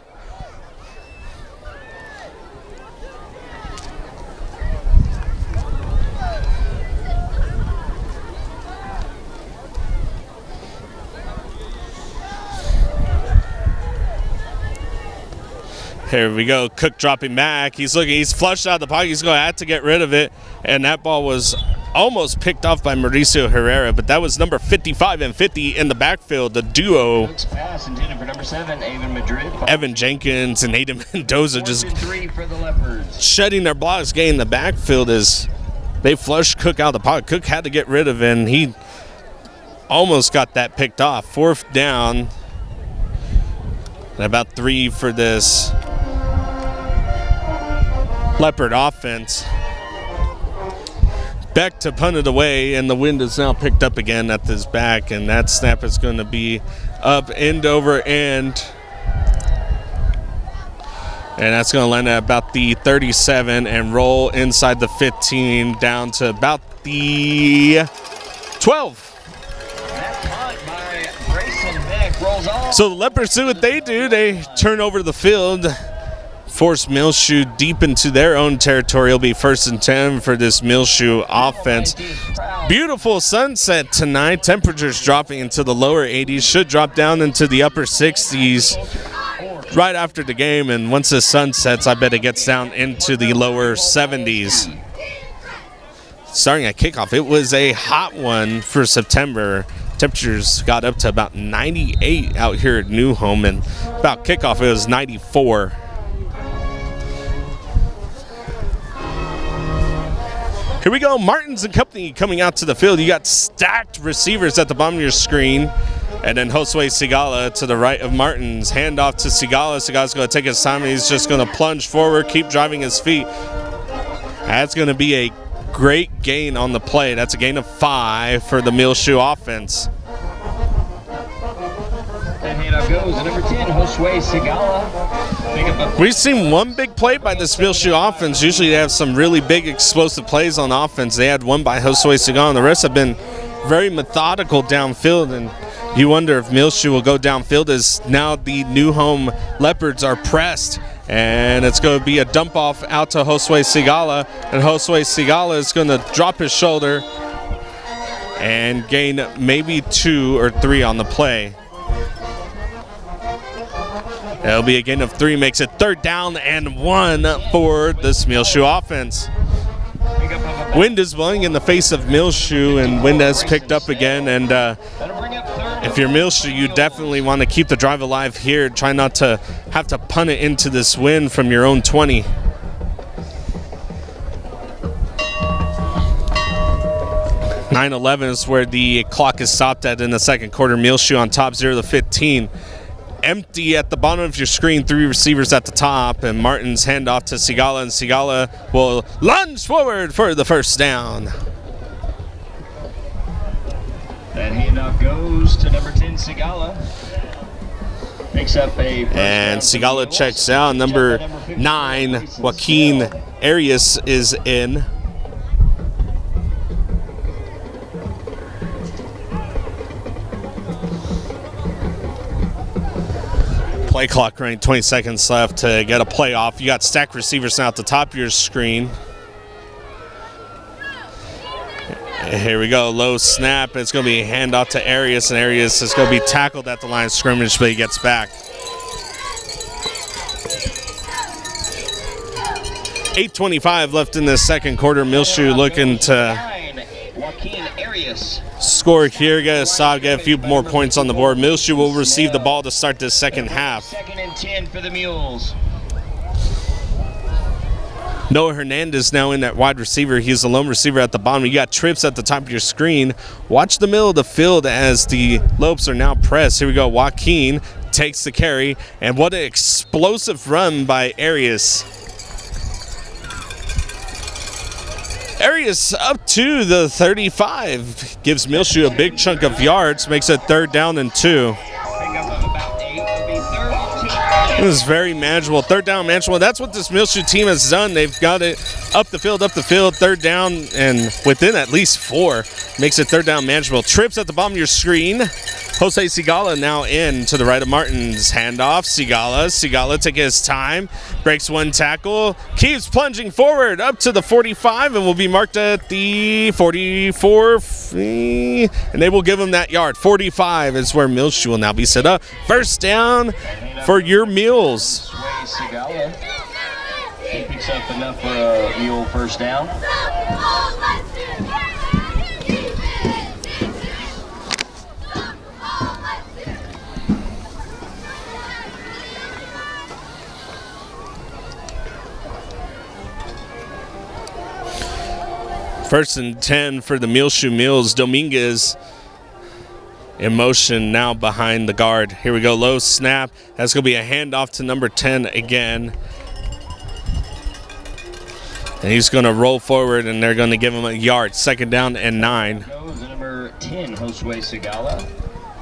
Here we go. Cook dropping back. He's flushed out of the pocket. He's going to have to get rid of it. And that ball was almost picked off by Mauricio Herrera, but that was number 55 and 50 in the backfield. The duo, pass intended for number 7, Evan Jenkins and Aiden Mendoza, just 3 for the Leopards. shedding their blocks. Getting the backfield as they flushed Cook out of the pocket. Cook had to get rid of it, and he almost got that picked off. 4th down. And about 3 for this Leopard offense. Beck to punt it away, and the wind is now picked up again at this back, and that snap is going to be up end over end. And that's going to land at about the 37 and roll inside the 15 down to about the 12. So the Leopards do what they do. They turn over the field, force Muleshoe deep into their own territory. It'll be 1st and 10 for this Muleshoe offense. Beautiful sunset tonight. Temperatures dropping into the lower 80s. Should drop down into the upper 60s right after the game. And once the sun sets, I bet it gets down into the lower 70s. Starting at kickoff, it was a hot one for September. Temperatures got up to about 98 out here at New Home, and about kickoff it was 94. Here we go, Martins and Company coming out to the field. You got stacked receivers at the bottom of your screen. And then Josue Sigala to the right of Martins. Hand off to Sigala. Sigala's going to take his time, and he's just going to plunge forward, keep driving his feet. That's going to be a great gain on the play. That's a gain of 5 for the Muleshoe offense. That handoff goes to number 10, Josue Sigala. We've seen one big play by this Muleshoe offense. Usually they have some really big explosive plays on offense. They had one by Josue Sigala, and the rest have been very methodical downfield. And you wonder if Muleshoe will go downfield as now the New Home Leopards are pressed. And it's going to be a dump off out to Josue Sigala. And Josue Sigala is going to drop his shoulder and gain maybe 2 or 3 on the play. It'll be a gain of 3, makes it 3rd down and 1 for this Muleshoe offense. Wind is blowing in the face of Muleshoe, and wind has picked up again. And if you're Muleshoe, you definitely want to keep the drive alive here. Try not to have to punt it into this wind from your own 20. .911 is where the clock is stopped at in the second quarter. Muleshoe on top, 0-15. Empty at the bottom of your screen, 3 receivers at the top, and Martin's handoff to Sigala, and Sigala will lunge forward for the first down. That handoff goes to number 10, Sigala. Picks up a first and down Sigala checks out. Number 9, Joaquin Arias is in. Play clock running, 20 seconds left to get a play off. You got stacked receivers now at the top of your screen. Here we go, low snap. It's going to be a handoff to Arias, and Arias is going to be tackled at the line of scrimmage, but he gets back. 8:25 left in the second quarter. Muleshoe looking to score here, get a stop, get a few more points on the board. Muleshoe will receive the ball to start this second half. 2nd and 10 for the Mules. Noah Hernandez now in that wide receiver. He's the lone receiver at the bottom. You got trips at the top of your screen. Watch the middle of the field as the Lopes are now pressed. Here we go. Joaquin takes the carry, and what an explosive run by Arias. Arias up to the 35. Gives Muleshoe a big chunk of yards. Makes it 3rd down and 2. It was very manageable. 3rd down, manageable. That's what this Muleshoe team has done. They've got it up the field, 3rd down, and within at least 4. Makes it 3rd down, manageable. Trips at the bottom of your screen. Jose Sigala now in to the right of Martins. Handoff, Sigala taking his time. Breaks 1 tackle. Keeps plunging forward up to the 45 and will be marked at the 44. And they will give him that yard. 45 is where Muleshoe will now be set up. First down for your Mules. Sigala. He picks up enough for a Mule first down. First and 10 for the Muleshoe Mules. Dominguez in motion now behind the guard. Here we go, low snap. That's going to be a handoff to number 10 again. And he's going to roll forward, and they're going to give him a yard. 2nd down and 9. Goes to number 10, Josue Sigala.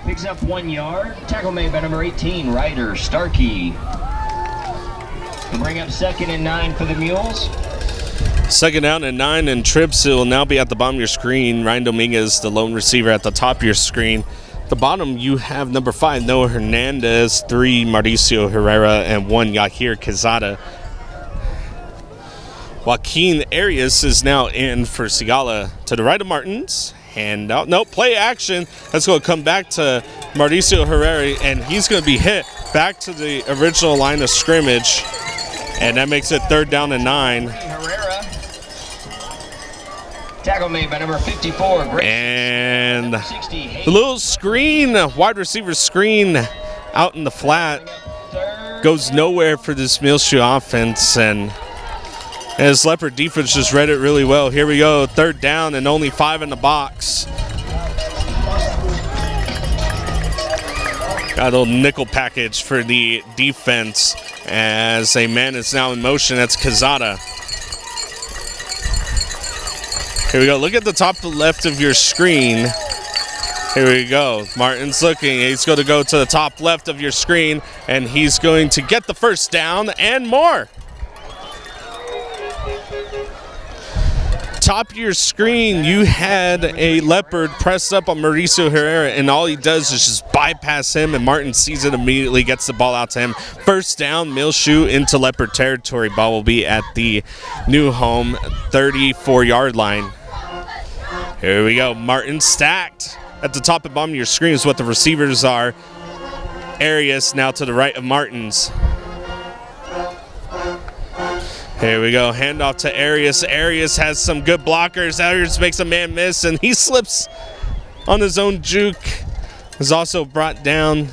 Picks up 1 yard. Tackle made by number 18, Ryder Starkey. To bring up 2nd and 9 for the Mules. 2nd down and 9, and trips. It will now be at the bottom of your screen. Ryan Dominguez, the lone receiver, at the top of your screen. At the bottom, you have number 5, Noah Hernandez, 3, Mauricio Herrera, and 1, Yahir Quezada. Joaquin Arias is now in for Sigala. To the right of Martins. Hand out. No, play action. That's going to come back to Mauricio Herrera, and he's going to be hit back to the original line of scrimmage. And that makes it 3rd down and 9. Tackle made by number 54. And Number 60, the little screen, wide receiver screen out in the flat goes nowhere for this Muleshoe offense. And as Leopard defense just read it really well. Here we go, 3rd down and only 5 in the box. Got a little nickel package for the defense as a man is now in motion. That's Quezada. Here we go. Look at the top left of your screen. Here we go. Martin's looking. He's going to go to the top left of your screen, and he's going to get the 1st down and more. Top of your screen, you had a Leopard press up on Mauricio Herrera, and all he does is just bypass him, and Martin sees it immediately, gets the ball out to him. 1st down, Muleshoe into Leopard territory. Ball will be at the new home 34-yard line. Here we go. Martin stacked at the top and bottom of your screen is what the receivers are. Arias now to the right of Martin's. Here we go. Handoff to Arias. Arias has some good blockers. Arias makes a man miss, and he slips on his own juke. Is also brought down.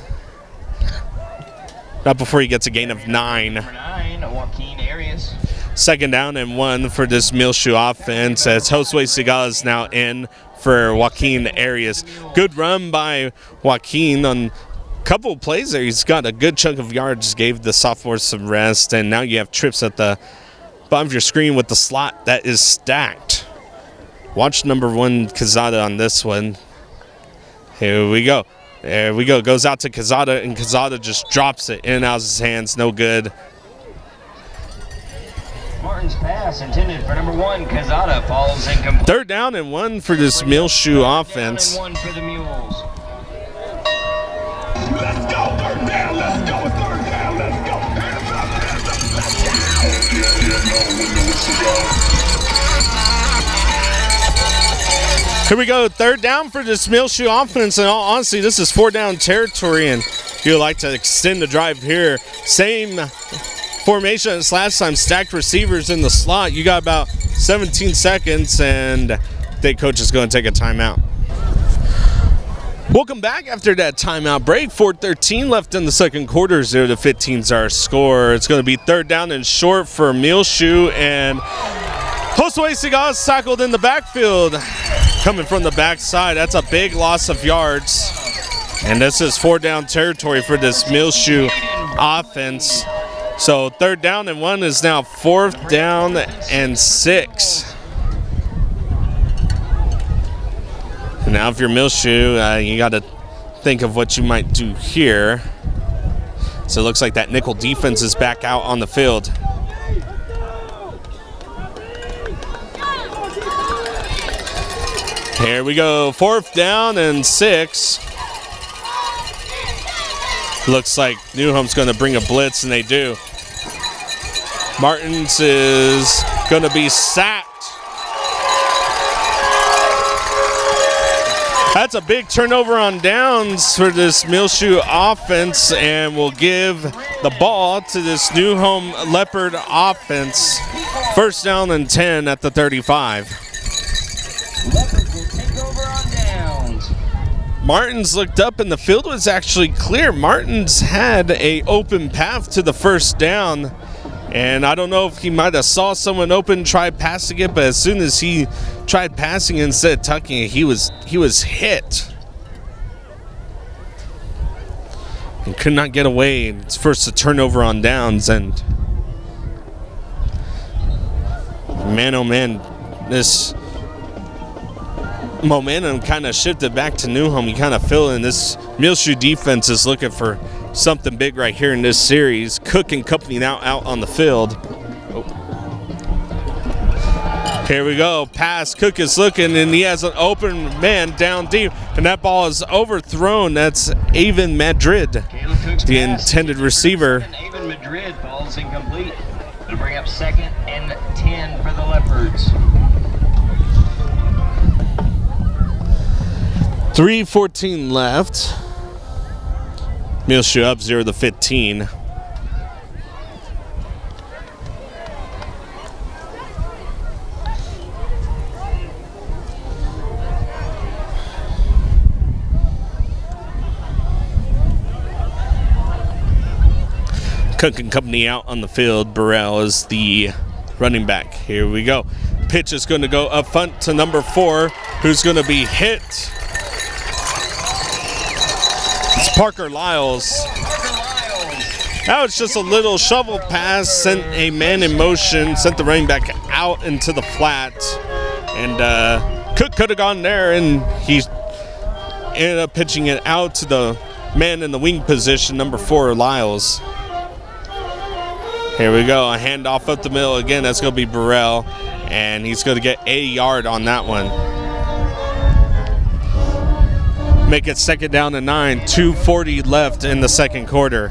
Not before he gets a gain of 9. Number 9, Joaquin Arias. 2nd down and 1 for this Muleshoe offense as Josue Sigala is now in for Joaquin Arias. Good run by Joaquin on a couple of plays there. He's got a good chunk of yards, gave the sophomore some rest, and now you have trips at the bottom of your screen with the slot that is stacked. Watch number 1 Quezada on this one. Here we go. There we go. Goes out to Quezada, and Quezada just drops it in and out of his hands. No good. Martin's pass intended for number 1, Quezada, falls incomplete. 3rd down and 1 for this Muleshoe offense. 3rd down and 1 for the Mules. Let's go, 3rd down, let's go, 3rd down, let's go. Here we go, 3rd down for this Muleshoe offense. And all honesty, this is 4-down territory, and you'd like to extend the drive here. Same formation as last time, stacked receivers in the slot. You got about 17 seconds, and the coach is going to take a timeout. Welcome back after that timeout break. 4:13 left in the 2nd quarter. 0-15 is our score. It's going to be 3rd down and short for Muleshoe, and Josue Sigala is tackled in the backfield. Coming from the backside, that's a big loss of yards. And this is 4-down territory for this Muleshoe offense. So 3rd down and 1 is now 4th down and 6. Now if you're Muleshoe, you got to think of what you might do here. So it looks like that nickel defense is back out on the field. Here we go, 4th down and 6. Looks like Newhome's going to bring a blitz, and they do. Martins is going to be sacked. That's a big turnover on downs for this Muleshoe offense, and we'll give the ball to this Newhome Leopard offense. 1st down and 10 at the 35. Leopards will take over on downs. Martins looked up, and the field was actually clear. Martins had a open path to the 1st down, and I don't know if he might have saw someone open, tried passing it, but as soon as he tried passing it instead of tucking it, he was hit and could not get away. It's first a turnover on downs, and man, oh man, this momentum kind of shifted back to Newhome. You kind of feel in this Muleshoe defense is looking for something big right here in this series. Cook and company now out on the field. Here we go. Pass. Cook is looking, and he has an open man down deep, and that ball is overthrown. That's Avon Madrid, the intended receiver. Avon Madrid falls incomplete. It'll bring up 2nd and 10 for the Leopards. 3:14 left. Muleshoe up 0-15. Cook and company out on the field. Burrell is the running back. Here we go. Pitch is going to go up front to number 4, who's going to be hit. It's Parker Lyles. That was just a little shovel pass, sent a man in motion, sent the running back out into the flat. And Cook could have gone there, and he ended up pitching it out to the man in the wing position, number 4, Lyles. Here we go, a handoff up the middle again. That's going to be Burrell, and he's going to get a yard on that one. Make it 2nd down and 9, 2:40 left in the second quarter.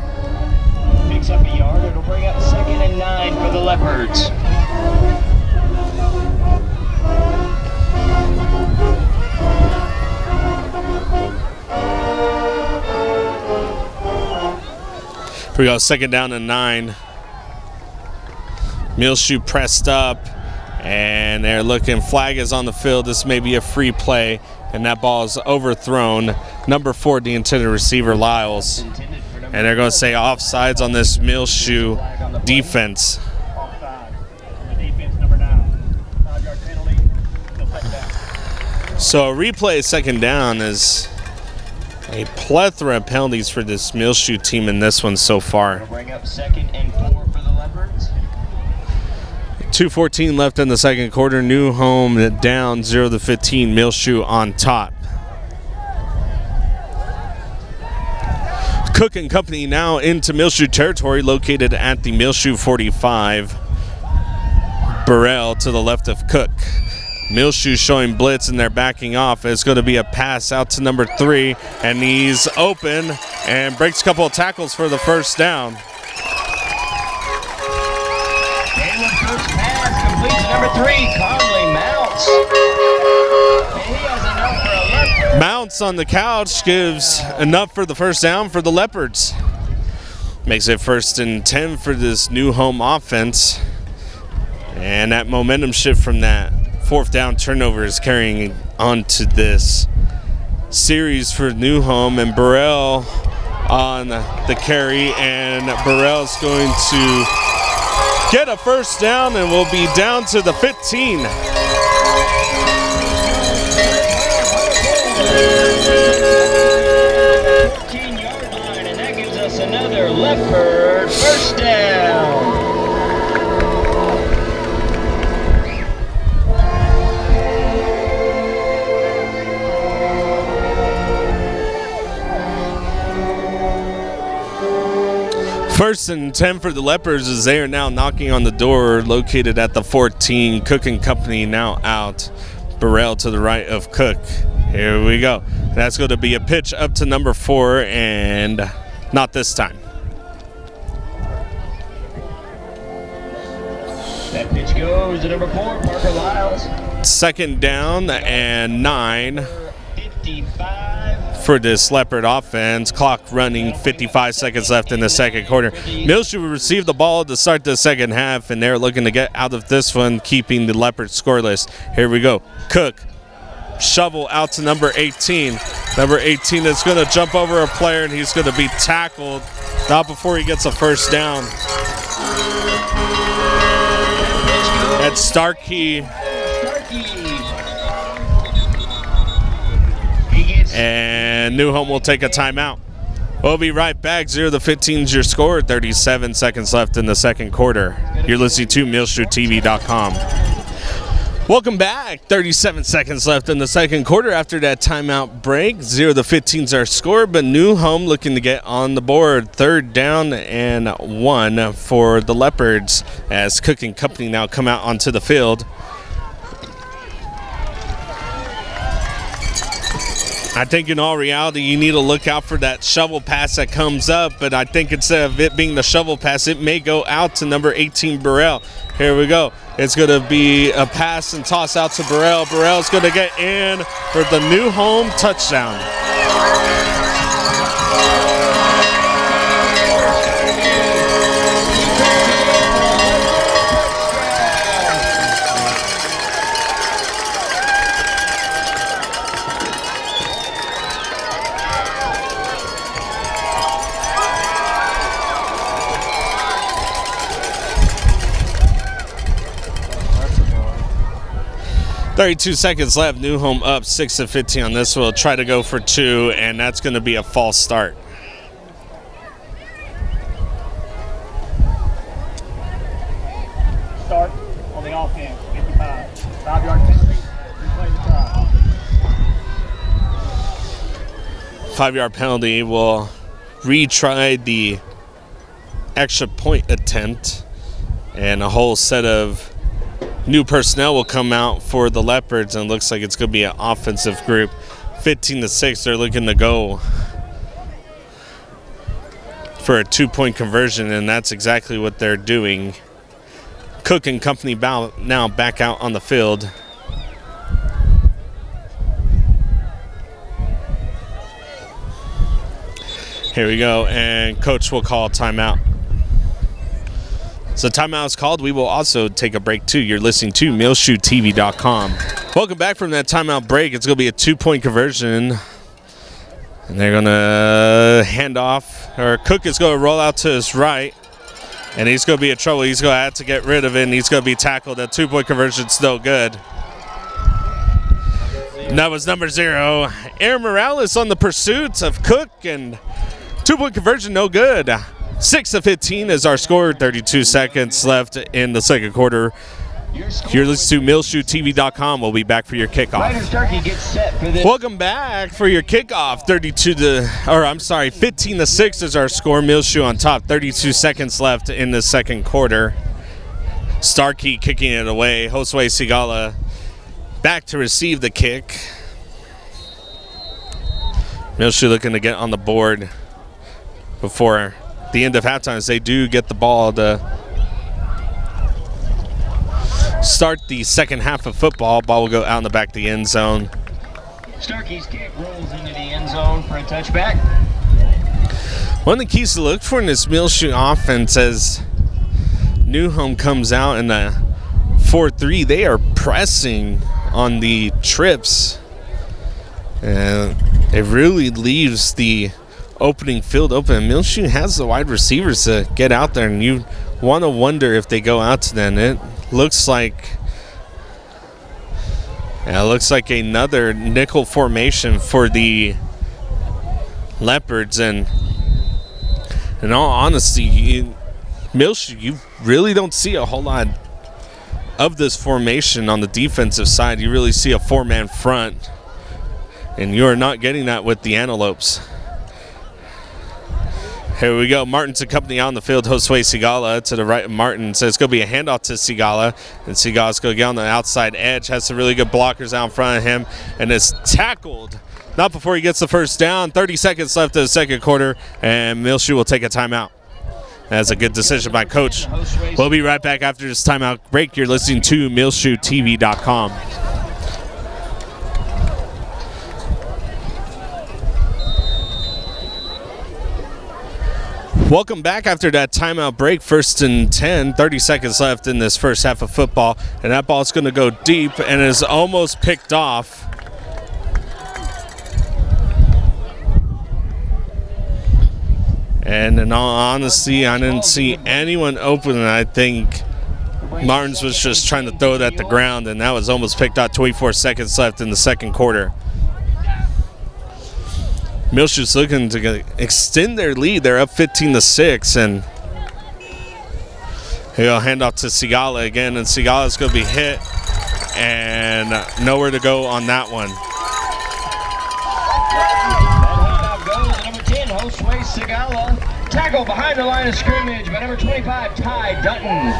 Picks up a yard. It'll bring up 2nd and 9 for the Leopards. Here we go, 2nd down and 9. Muleshoe pressed up, and they're looking. Flag is on the field. This may be a free play, and that ball is overthrown. Number 4, the intended receiver, Lyles. And they're going to say offsides on this Muleshoe defense. Offside. On the defense, number 9. 5-yard penalty. Still 2nd down. So a replay 2nd down is a plethora of penalties for this Muleshoe team in this one so far. It'll bring up 2nd and 4 for the Leopards. 2:14 left in the second quarter. New home down 0-15. Muleshoe on top. Cook and company now into Muleshoe territory, located at the Muleshoe 45. Burrell to the left of Cook. Muleshoe showing blitz, and they're backing off. It's going to be a pass out to number 3, and he's open and breaks a couple of tackles for the first down. First pass complete to number 3, Conley Mounts. And he has enough for a Leopard. Mounts on the couch gives enough for the first down for the Leopards. Makes it 1st and 10 for this new home offense. And that momentum shift from that 4th down turnover is carrying on to this series for new home. And Burrell on the carry, and Burrell's going to get a first down, and we'll be down to the 15. 14-yard line, and that gives us another Leopard first down. First and 10 for the Leopards as they are now knocking on the door, located at the 14. Cook and company now out. Burrell to the right of Cook. Here we go. That's going to be a pitch up to number 4, and not this time. That pitch goes to number 4, Parker Lyles. 2nd down and 9 55. for this Leopard offense. Clock running, 55 seconds left in the second quarter. Muleshoe will receive the ball to start the second half, and they're looking to get out of this one, keeping the Leopards scoreless. Here we go. Cook, shovel out to number 18. Number 18 is going to jump over a player, and he's going to be tackled. Not before he gets a first down. That's Starkey. And New Home will take a timeout. We'll be right back. 0-15 is your score. 37 seconds left in the second quarter. You're listening to MuleshoeTV.com. Welcome back. 37 seconds left in the second quarter after that timeout break. 0-15 is our score, but New Home looking to get on the board. 3rd down and 1 for the Leopards as Cook and company now come out onto the field. I think in all reality, you need to look out for that shovel pass that comes up, but I think instead of it being the shovel pass, it may go out to number 18, Burrell. Here we go. It's going to be a pass and toss out to Burrell. Burrell's going to get in for the New Home touchdown. 32 seconds left. New Home up 6-15 on this. We'll try to go for 2, and that's going to be a false start. Start on the offense, 55. 5-yard penalty, replay the try. 5-yard penalty will retry the extra point attempt, and a whole set of new personnel will come out for the Leopards, and it looks like it's going to be an offensive group. 15-6, they're looking to go for a 2-point conversion, and that's exactly what they're doing. Cook and company now back out on the field. Here we go, and coach will call timeout. So timeout is called. We will also take a break too. You're listening to MuleshoeTV.com. Welcome back from that timeout break. It's going to be a 2-point conversion. And they're going to hand off, or Cook is going to roll out to his right. And he's going to be in trouble. He's going to have to get rid of it, and he's going to be tackled. That 2-point conversion's no good. And that was number 0. Aaron Morales on the pursuit of Cook, and 2-point conversion no good. 6-15 is our score. 32 seconds left in the second quarter. You're listening to MuleshoeTV.com. We'll be back for your kickoff. Welcome back for your kickoff. 15-6 is our score. Muleshoe on top. 32 seconds left in the second quarter. Starkey kicking it away. Josue Sigala back to receive the kick. Muleshoe looking to get on the board before the end of halftime, as they do get the ball to start the second half of football. Ball will go out in the back of the end zone. Starkey's kick rolls into the end zone for a touchback. One of the keys to look for in this Muleshoe offense, as New Home comes out in a 4-3, they are pressing on the trips, and it really leaves the opening field open. Muleshoe has the wide receivers to get out there, and you want to wonder if they go out to them. It looks like another nickel formation for the Leopards, and in all honesty, Muleshoe, you really don't see a whole lot of this formation on the defensive side. You really see a 4-man front, and you're not getting that with the Antelopes. Here we go. Martin's company on the field. Josue Sigala to the right of Martin. So it's going to be a handoff to Sigala. And Sigala's going to get on the outside edge. Has some really good blockers out in front of him. And is tackled. Not before he gets the first down. 30 seconds left in the second quarter. And Muleshoe will take a timeout. That's a good decision by Coach. We'll be right back after this timeout break. You're listening to MuleshoeTV.com. Welcome back after that timeout break. 1st and 10, 30 seconds left in this first half of football. And that ball is going to go deep and is almost picked off. And in all honesty, I didn't see anyone open. And I think Martins was just trying to throw it at the ground, and that was almost picked off. 24 seconds left in the second quarter. Muleshoe's looking to extend their lead. They're up 15-6, and he'll hand off to Sigala again, and Sigala's going to be hit, and nowhere to go on that one. That handoff goes to number 10, Josue Sigala. Tackle behind the line of scrimmage by number 25, Ty Dutton.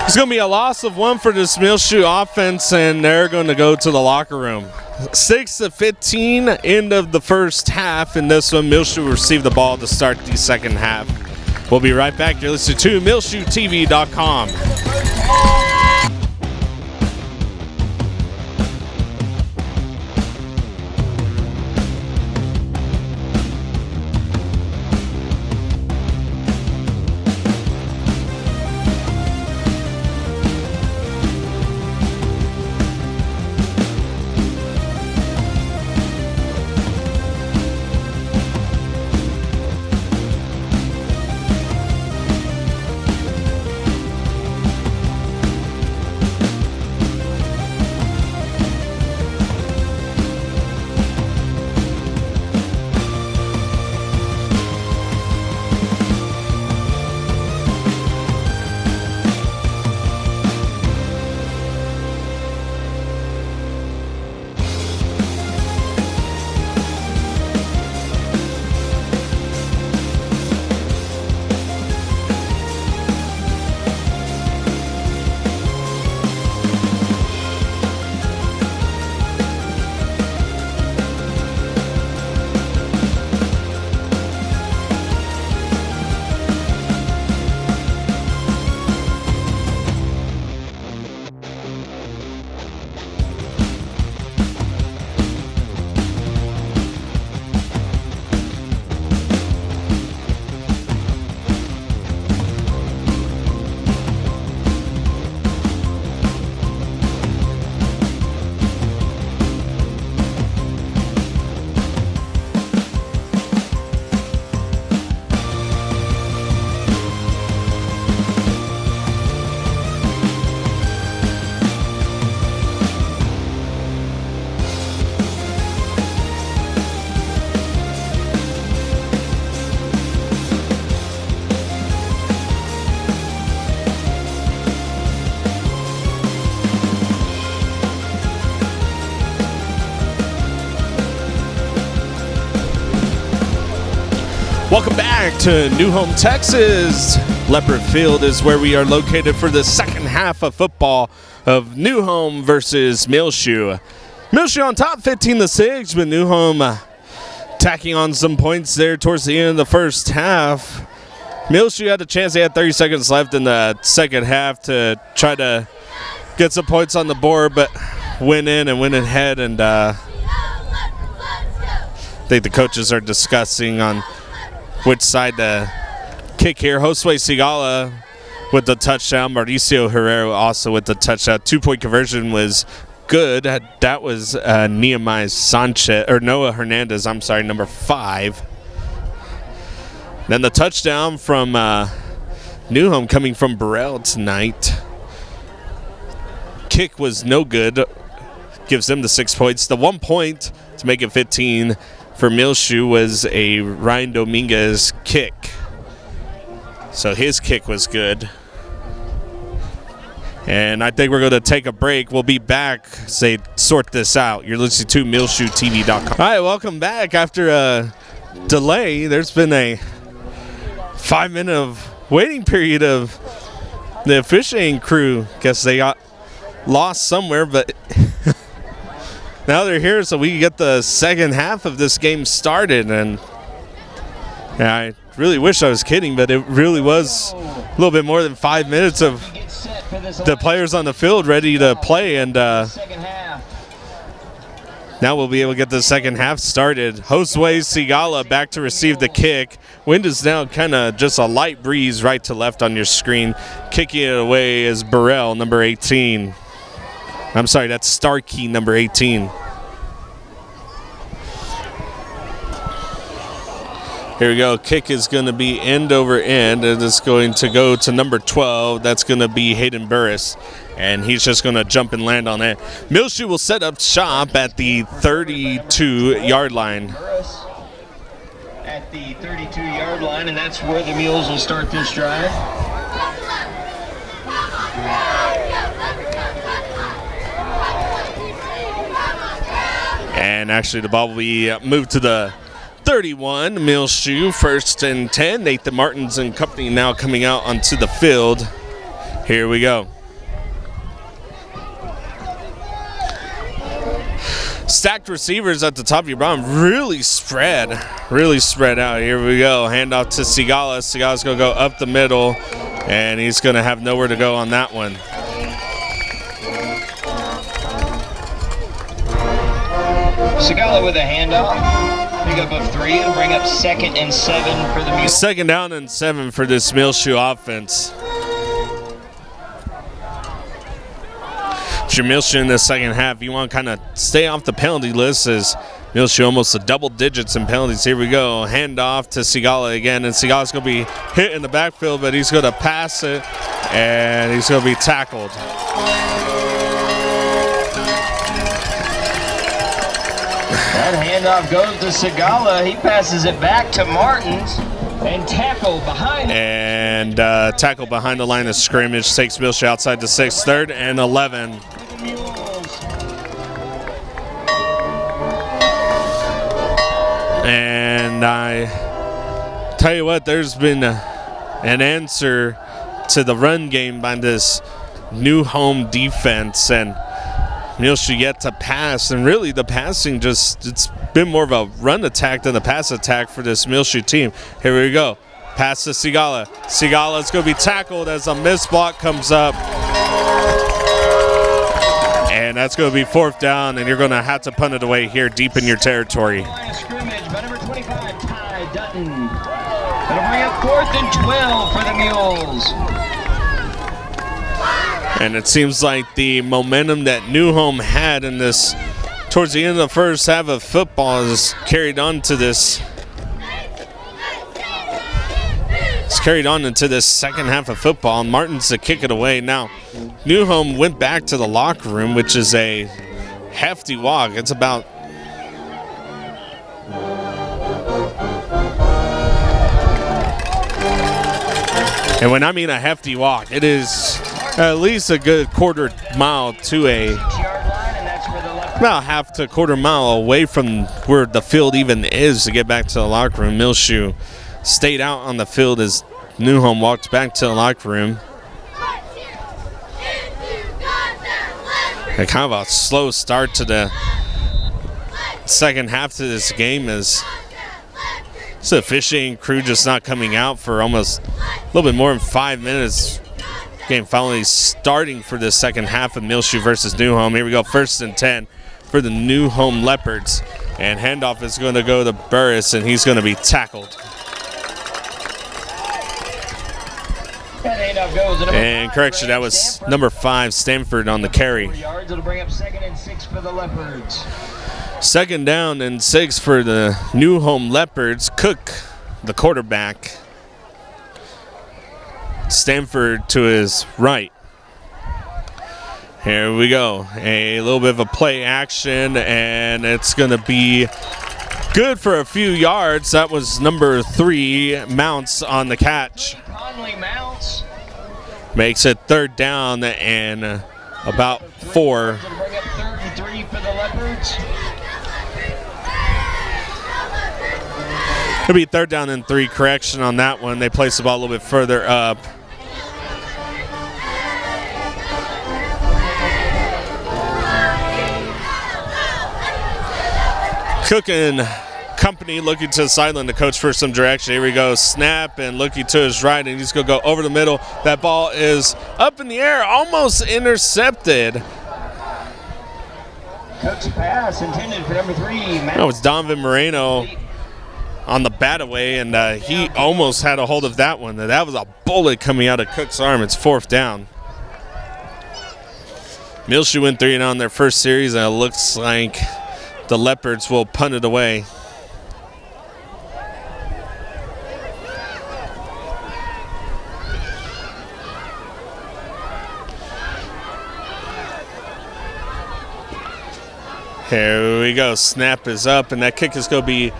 It's going to be a loss of 1 for this Muleshoe offense, and they're going to go to the locker room. 6-15, end of the first half. In this one, Muleshoe will receive the ball to start the second half. We'll be right back. You're listening to MuleshoeTV.com. to New Home, Texas. Leopard Field is where we are located for the second half of football of New Home versus Muleshoe. Muleshoe on top 15-6, but New Home tacking on some points there towards the end of the first half. Muleshoe had a chance. They had 30 seconds left in the second half to try to get some points on the board, but went in and went ahead, and I think the coaches are discussing on which side to kick here. Josue Sigala with the touchdown. Mauricio Herrera also with the touchdown. 2-point conversion was good. That was Nehemiah Sanchez, or Noah Hernandez, I'm sorry, number 5. Then the touchdown from New Home coming from Barrett tonight. Kick was no good. Gives them the 6 points. The 1 point to make it 15 for Muleshoe was a Ryan Dominguez kick. So his kick was good. And I think we're going to take a break. We'll be back as they sort this out. You're listening to MuleshoeTV.com. All right, welcome back. After a delay, there's been a 5-minute of waiting period of the officiating crew. Guess they got lost somewhere, but now they're here so we can get the second half of this game started. And yeah, I really wish I was kidding, but it really was a little bit more than 5 minutes of the players on the field ready to play, and now we'll be able to get the second half started. Josue Sigala back to receive the kick. Wind is now kind of just a light breeze right to left on your screen. Kicking it away is Burrell, number 18. I'm sorry, that's Starkey, number 18. Here we go. Kick is going to be end over end, and it's going to go to number 12. That's going to be Hayden Burris, and he's just going to jump and land on it. Muleshoe will set up shop at the 32-yard line. Burris at the 32-yard line, and that's where the Mules will start this drive. And actually the ball will be moved to the 31, Muleshoe, 1st and 10. Nathan Martins and company now coming out onto the field. Here we go. Stacked receivers at the top of your bottom, really spread out. Here we go. Handoff to Sigala. Sigala's going to go up the middle, and he's going to have nowhere to go on that one. Sigala with a handoff. Pick up of 3 and bring up 2nd and 7 for the Mules. 2nd down and 7 for this Muleshoe offense. If you're Muleshoe in the second half, you want to kind of stay off the penalty list, as Muleshoe almost a double digits in penalties. Here we go. Handoff to Sigala again, and Sigala's going to be hit in the backfield, but he's going to pass it, and he's going to be tackled. That handoff goes to Sigala. He passes it back to Martins and tackle behind. And tackle behind the line of scrimmage takes Muleshoe outside the 6, 3rd and 11. And I tell you what, there's been an answer to the run game by this New Home defense, and Muleshoe yet to pass, and really the passing it's been more of a run attack than a pass attack for this Muleshoe team. Here we go. Pass to Sigala. Sigala's going to be tackled as a missed block comes up. And that's going to be 4th down, and you're going to have to punt it away here deep in your territory. Line of scrimmage by number 25, Ty Dutton. That'll bring up 4th and 12 for the Mules. And it seems like the momentum that New Home had in this towards the end of the first half of football is carried on to this. It's carried on into this second half of football, and Martin's to kick it away. Now, New Home went back to the locker room, which is a hefty walk. It's about and when I mean a hefty walk, it is at least a good quarter mile to about half to a quarter mile away from where the field even is to get back to the locker room. Muleshoe stayed out on the field as Newhome walked back to the locker room. And kind of a slow start to the second half to this game as the officiating crew just not coming out for almost a little bit more than 5 minutes. Game finally starting for the second half of Muleshoe versus Newhome. Here we go, 1st and 10 for the Newhome Leopards. And handoff is going to go to Barrett, and he's going to be tackled. And correction, that was number 5, Stanford, on the carry. 4 yards, it'll bring up 2nd and 6 for the Leopards. 2nd down and 6 for the Newhome Leopards. Cook, the quarterback. Stanford to his right. Here we go. A little bit of a play action, and it's going to be good for a few yards. That was number 3, Mounts, on the catch. Conley Mounts. Makes it 3rd down and about 4. It'll bring up 3rd and 3 for the Leopards. It'll be 3rd down and 3. Correction on that one. They place the ball a little bit further up. Cook and company looking to the sideline, the coach for some direction. Here we go, snap, and looking to his right, and he's going to go over the middle. That ball is up in the air, almost intercepted. Cook's pass intended for number 3. That was Donovan Moreno on the bat away, and he almost had a hold of that one. That was a bullet coming out of Cook's arm. It's 4th down. Muleshoe went 3-0 on their first series, and it looks like the Leopards will punt it away. Here we go. Snap is up, and that kick is going to be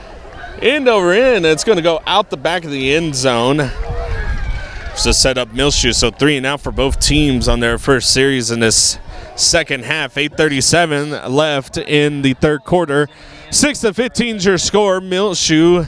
end over end. It's going to go out the back of the end zone to set up Muleshoe. So 3-0 for both teams on their first series in this second half. 8:37 left in the third quarter. 6-15 is your score. Muleshoe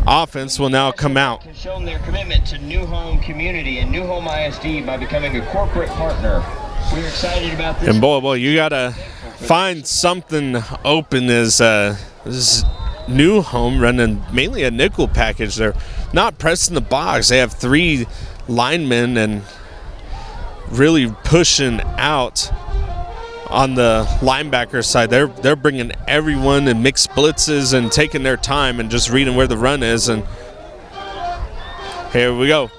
offense will now come out. Has shown their commitment to Newhome community and Newhome ISD by becoming a corporate partner. We're excited about this. And boy, you got to find something open as this Newhome running mainly a nickel package. They're not pressing the box. They have 3 linemen and really pushing out on the linebacker side. They're bringing everyone in mixed blitzes and taking their time and just reading where the run is. And here we go.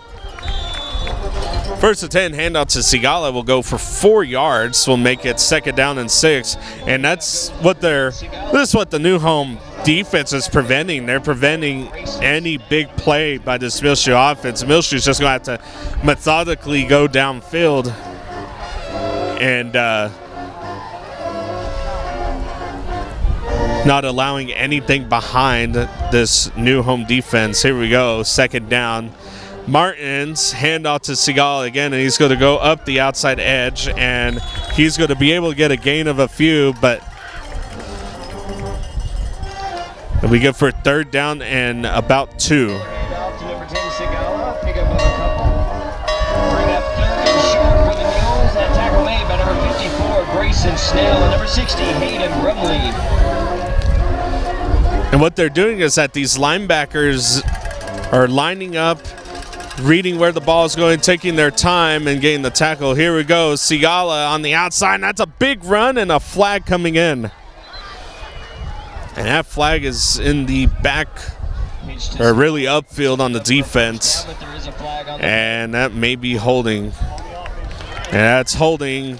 1st and 10, handout to Sigala will go for 4 yards. Will make it 2nd down and 6. And this is what the Newhome defense is preventing. They're preventing any big play by this Muleshoe offense. Muleshoe's just going to have to methodically go downfield and not allowing anything behind this Newhome defense. Here we go, 2nd down. Martins, handoff to Seagal again, and he's going to go up the outside edge, and he's going to be able to get a gain of a few, but it'll be good for 3rd down and about 2. Handoff to number 10, Sigala. Pick up of a couple. Bring up 3rd and short for the Mules. That tackle made by number 54, Grayson Snell, and number 60, Hayden Brumley. And what they're doing is that these linebackers are lining up, reading where the ball is going, taking their time, and getting the tackle. Here we go, Sigala on the outside, and that's a big run and a flag coming in. And that flag is in the back, or really upfield on the defense. And that may be holding. And that's holding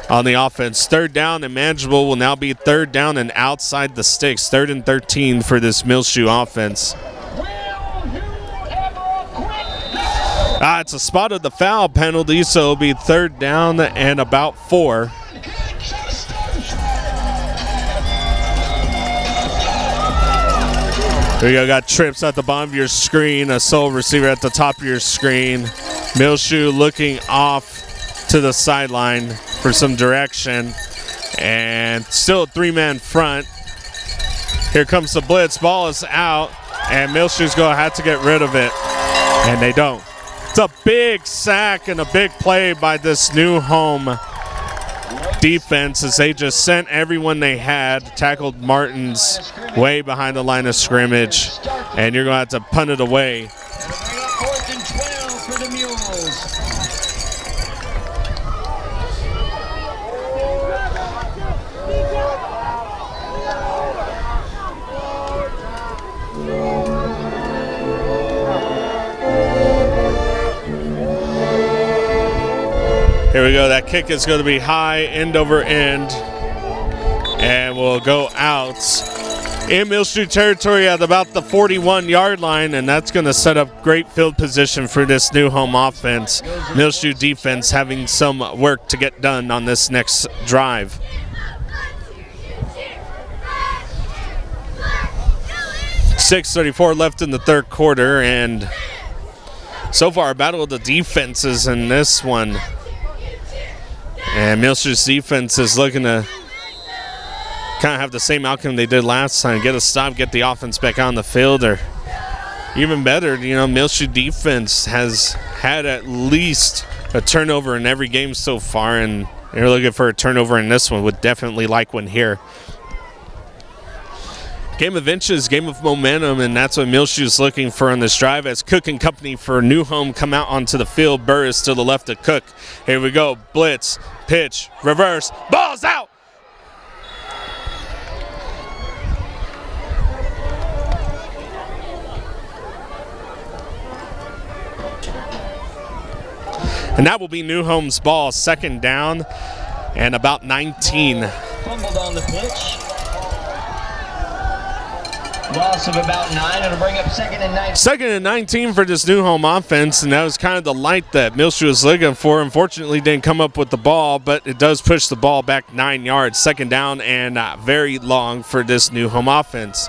on the offense. 3rd down and manageable will now be 3rd down and outside the sticks. 3rd and 13 for this Muleshoe offense. It's a spot of the foul penalty, so it'll be 3rd down and about 4. There you go, got trips at the bottom of your screen, a sole receiver at the top of your screen. Muleshoe looking off to the sideline for some direction, and still a 3-man front. Here comes the blitz, ball is out. and Muleshoe's going to have to get rid of it, and they don't. It's a big sack and a big play by this New Home defense as they just sent everyone they had, tackled Martin's way behind the line of scrimmage, and you're going to have to punt it away. 4th and 12 for the Mules. Here we go. That kick is going to be high, end over end, and will go out in Muleshoe territory at about the 41-yard line, and that's going to set up great field position for this New Home offense. Muleshoe defense having some work to get done on this next drive. .6:34 left in the third quarter, and so far a battle of the defenses in this one. And Muleshoe's defense is looking to kind of have the same outcome they did last time, get a stop, get the offense back on the field, or even better, Muleshoe defense has had at least a turnover in every game so far, and they're looking for a turnover in this one. Would definitely like one here. Game of inches, game of momentum, and that's what Muleshoe's looking for on this drive as Cook and company for New Home come out onto the field. Burris to the left of Cook. Here we go. Blitz, pitch, reverse, ball's out. And that will be New Home's ball, second down and about 19. Fumbled on the pitch. Loss of about 9. It'll bring up 2nd and 19. 2nd and 19 for this New Home offense, and that was kind of the light that Muleshoe was looking for. Unfortunately, didn't come up with the ball, but it does push the ball back 9 yards. 2nd down and very long for this New Home offense.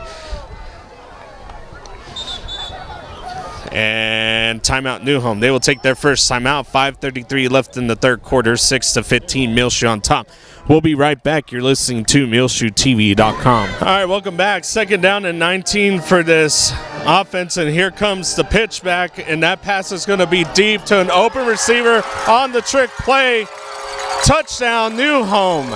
And timeout New Home. They will take their first timeout. 5:33 left in the third quarter. 6-15 Muleshoe on top. We'll be right back. You're listening to MuleshoeTV.com. All right, welcome back. 2nd down and 19 for this offense, and here comes the pitch back, and that pass is going to be deep to an open receiver on the trick play. Touchdown, New Home.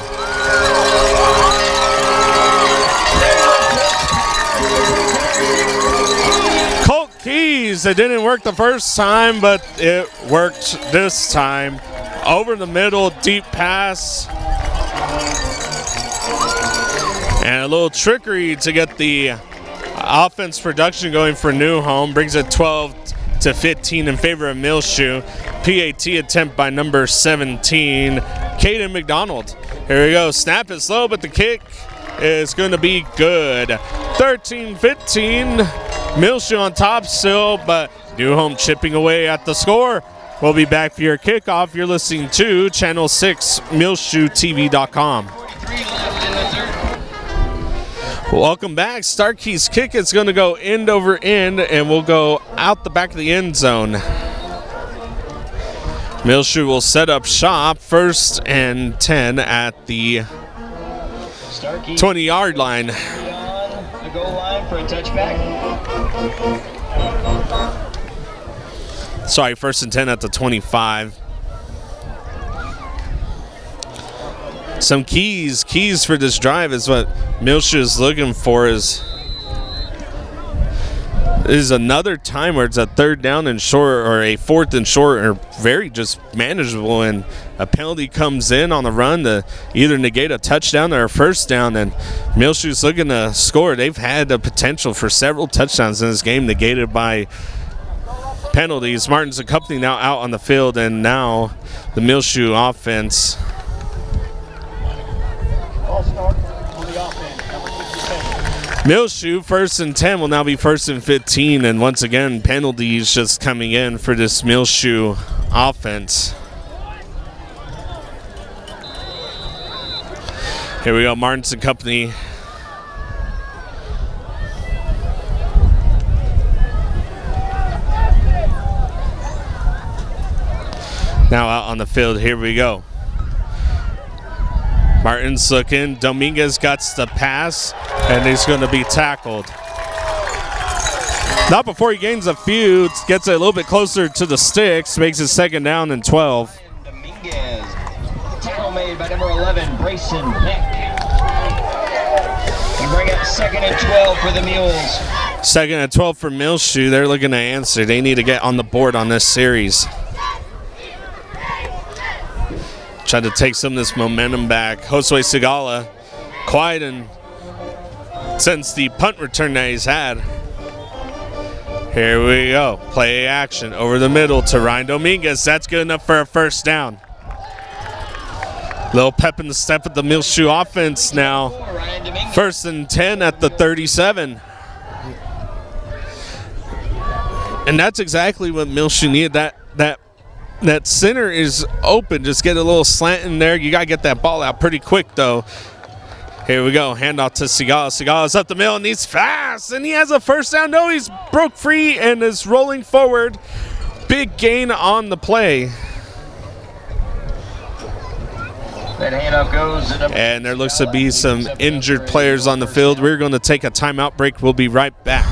Colt Keys, it didn't work the first time, but it worked this time. Over the middle, deep pass. And a little trickery to get the offense production going for New Home. Brings it 12-15 in favor of Muleshoe. PAT attempt by number 17, Caden McDonald. Here we go. Snap is low, but the kick is going to be good. 13-15. Muleshoe on top still, but New Home chipping away at the score. We'll be back for your kickoff. You're listening to Channel 6, MuleshoeTV.com. Welcome back. Starkey's kick is going to go end over end, and we'll go out the back of the end zone. Muleshoe will set up shop. 1st and 10 at the 20-yard line. The goal line for a touchback. Sorry, 1st and 10 at the 25. Some keys for this drive is what Muleshoe is looking for. Is another time where it's a 3rd down and short or a 4th and short, or very just manageable, and a penalty comes in on the run to either negate a touchdown or a 1st down, and Muleshoe's looking to score. They've had the potential for several touchdowns in this game, negated by penalties. Martin's and company now out on the field, and now the Muleshoe offense. Ball start on the offense, number 67. Muleshoe, 1st and 10 will now be 1st and 15, and once again, penalties just coming in for this Muleshoe offense. Here we go, Martin's and company. Now out on the field, here we go. Martin's looking, Dominguez got the pass, and he's going to be tackled. Not before he gains a few. Gets it a little bit closer to the sticks. Makes it 2nd down and 12. Dominguez. Tackle made by number 11, Brayson Peck. We bring up 2nd and 12 for the Mules. 2nd and 12 for Muleshoe. They're looking to answer. They need to get on the board on this series. Try to take some of this momentum back. Josue Sigala, quiet and since the punt return that he's had. Here we go. Play action over the middle to Ryan Dominguez. That's good enough for a 1st down. Little pep in the step of the Muleshoe offense now. 1st and 10 at the 37. And that's exactly what Muleshoe needed. That center is open. Just get a little slant in there. You got to get that ball out pretty quick, though. Here we go. Handoff to Sigala. Sigala's up the middle, and he's fast. And he has a 1st down. No, he's broke free and is rolling forward. Big gain on the play. That handoff goes. And there looks to be some injured players on the field. We're going to take a timeout break. We'll be right back.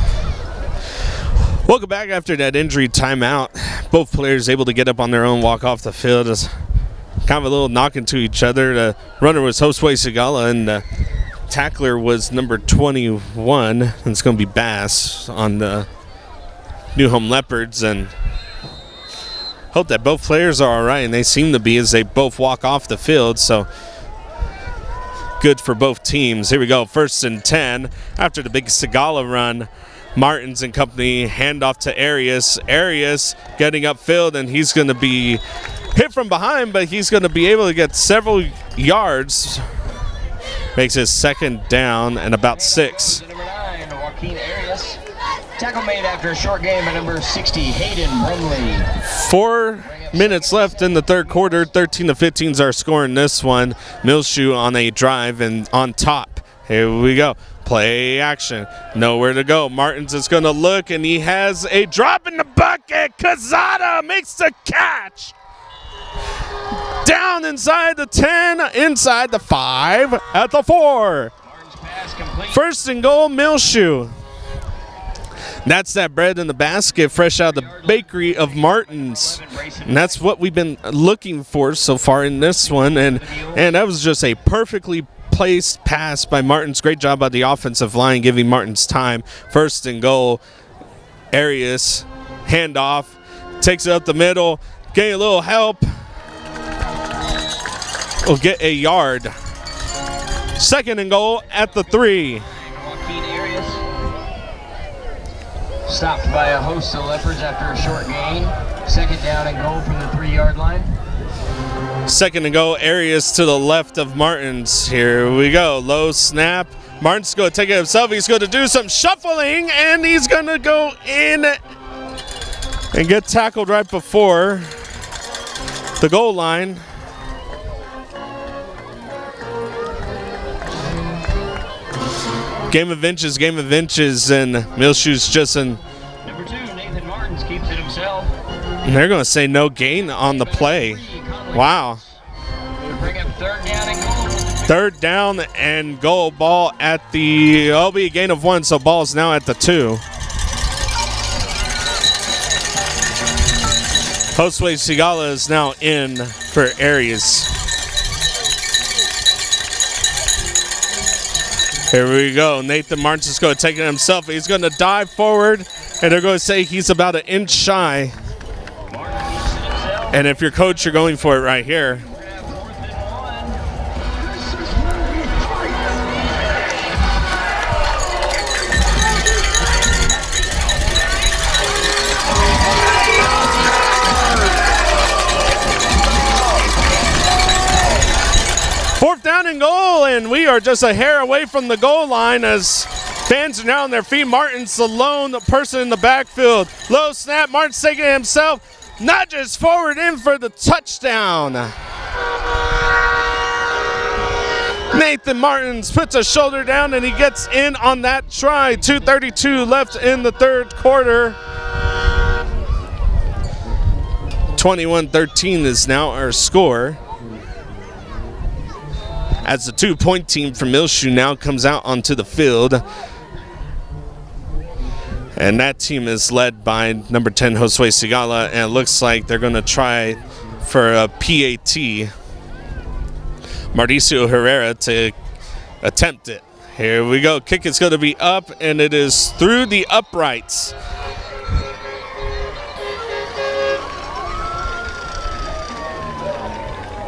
Welcome back after that injury timeout. Both players able to get up on their own, walk off the field. It's kind of a little knocking to each other. The runner was Josue Sigala, and the tackler was number 21. And it's going to be Bass on the New Home Leopards. And hope that both players are all right, and they seem to be as they both walk off the field. So good for both teams. Here we go. 1st and 10 after the big Sigala run. Martins and company handoff to Arias. Arias getting upfield, and he's going to be hit from behind, but he's going to be able to get several yards. Makes it 2nd down and about 6. Number 9, Joaquin Arias. Tackle made after a short game by number 60, Hayden Brumley. 4 minutes left in the 3rd quarter. 13-15 is our score in this one. Muleshoe on a drive and on top. Here we go. Play action. Nowhere to go. Martins is going to look, and he has a drop in the bucket. Cazada makes the catch. Down inside the 10, inside the 5, at the 4. 1st and goal, Muleshoe. That's that bread in the basket, fresh out of the bakery of Martins. And that's what we've been looking for so far in this one. And that was just a perfectly placed pass by Martins. Great job by the offensive line, giving Martins time. 1st and goal. Arias, handoff, takes it up the middle, getting a little help. Will get a yard. 2nd and goal at the 3. Joaquin Arias. Stopped by a host of Leopards after a short gain. 2nd down and goal from the 3-yard line. 2nd and goal, Arias to the left of Martins. Here we go. Low snap. Martins going to take it himself. He's going to do some shuffling, and he's going to go in and get tackled right before the goal line. Game of inches, and Muleshoe's just in. Number 2, Nathan Martins keeps it himself. And they're going to say no gain on the play. Wow. Bring up 3rd down and goal. 3rd down and goal. Ball at the, it'll be a gain of 1, so ball's now at the 2. Josue Sigala is now in for Arias. Here we go. Nathan Martins is going to take it himself. He's going to dive forward, and they're going to say he's about an inch shy. And if you're coach, you're going for it right here. Fourth down and goal, and we are just a hair away from the goal line as fans are now on their feet. Martin's the lone person in the backfield. Low snap, Martin's taking it himself. Nudges forward in for the touchdown. Nathan Martins puts a shoulder down and he gets in on that try. 2:32 left in the 3rd quarter. 21-13 is now our score. As the 2-point team from Muleshoe now comes out onto the field. And that team is led by number 10, Josue Sigala, and it looks like they're going to try for a PAT, Mauricio Herrera, to attempt it. Here we go. Kick is going to be up, and it is through the uprights.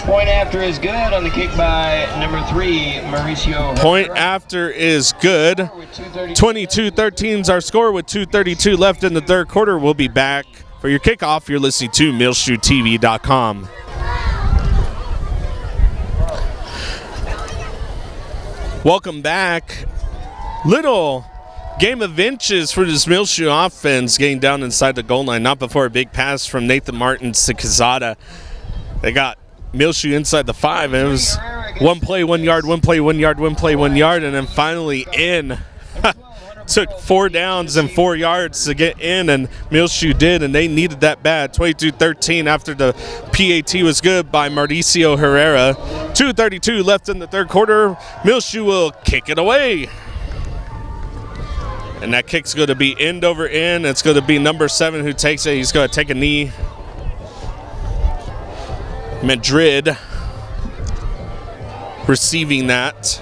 Point after is good on the kick by number 3, Mauricio. Point after is good. 22-13 is our score with 2:32 left in the third quarter. We'll be back for your kickoff. You're listening to MuleshoeTV.com. Welcome back. Little game of inches for this Muleshoe offense getting down inside the goal line. Not before a big pass from Nathan Martins to Quezada. They got Muleshoe inside the 5, and it was 1 play, 1 yard, 1 play, 1 yard, 1 play, 1 yard, and then finally in. Took 4 downs and 4 yards to get in, and Muleshoe did, and they needed that bad. 22-13 after the PAT was good by Mauricio Herrera. 2:32 left in the third quarter. Muleshoe will kick it away. And that kick's going to be end over end. It's going to be number 7 who takes it. He's going to take a knee. Madrid receiving that.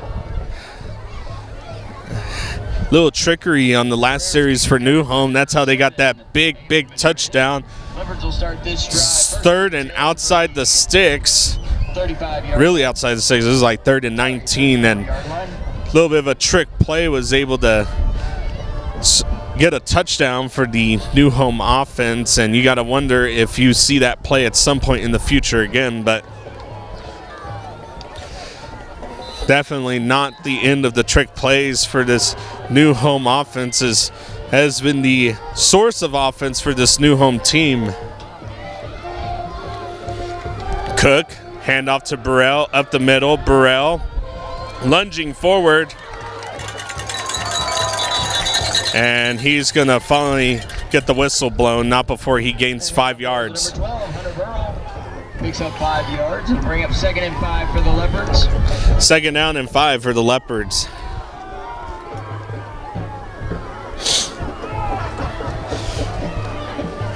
Little trickery on the last series for New Home. That's how they got that big touchdown. Leopards will start this drive. Third and outside the sticks. 35 yards. Really outside the sticks. This is like 3rd and 19, and a little bit of a trick play was able to get a touchdown for the New Home offense, and you got to wonder if you see that play at some point in the future again, but definitely not the end of the trick plays for this New Home offense. Has been the source of offense for this New Home team. Cook, handoff to Burrell, up the middle. Burrell lunging forward. And he's going to finally get the whistle blown, not before he gains 5 yards. Number 12, Hunter Burrow, picks up 5 yards and bring up 2nd and 5 for the Leopards. 2nd down and 5 for the Leopards.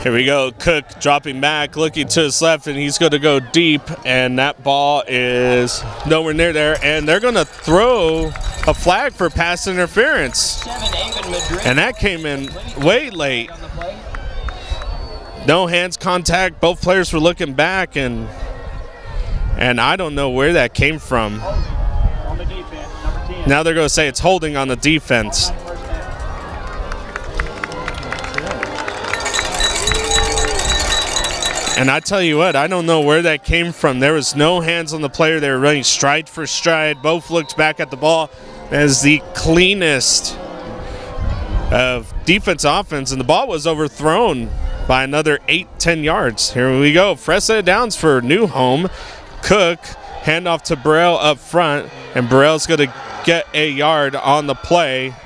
Here we go. Cook dropping back, looking to his left, and he's going to go deep, and that ball is nowhere near there, and they're going to throw a flag for pass interference. 7, Avon Madrid. And that came in way late. No hands contact. Both players were looking back, and I don't know where that came from. On the defense, number 10. Now they're going to say it's holding on the defense. And I tell you what, I don't know where that came from. There was no hands on the player. They were running stride for stride. Both looked back at the ball as the cleanest of defense offense, and the ball was overthrown by another 8-10 yards. Here we go. Fresh set of downs for New Home. Cook, handoff to Burrell up front, and Burrell's going to get a yard on the play. That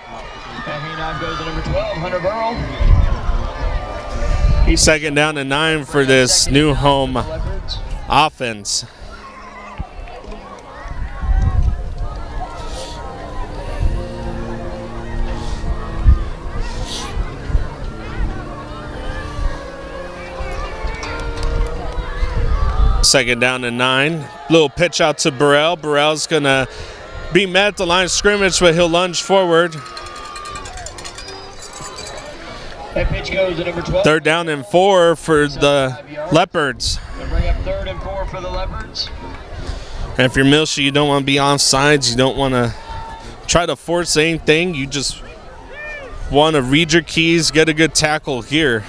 handoff goes to number 12, Hunter Burrow. 2nd down and 9 for this New Home offense. Second down and 9. Little pitch out to Burrell. Burrell's going to be met at the line of scrimmage, but he'll lunge forward. That pitch goes to number 12. 3rd down and 4 for the Leopards. They'll bring up 3rd and 4 for the Leopards. And if you're Muleshoe, you don't want to be on sides. You don't want to try to force anything. You just want to read your keys, get a good tackle here.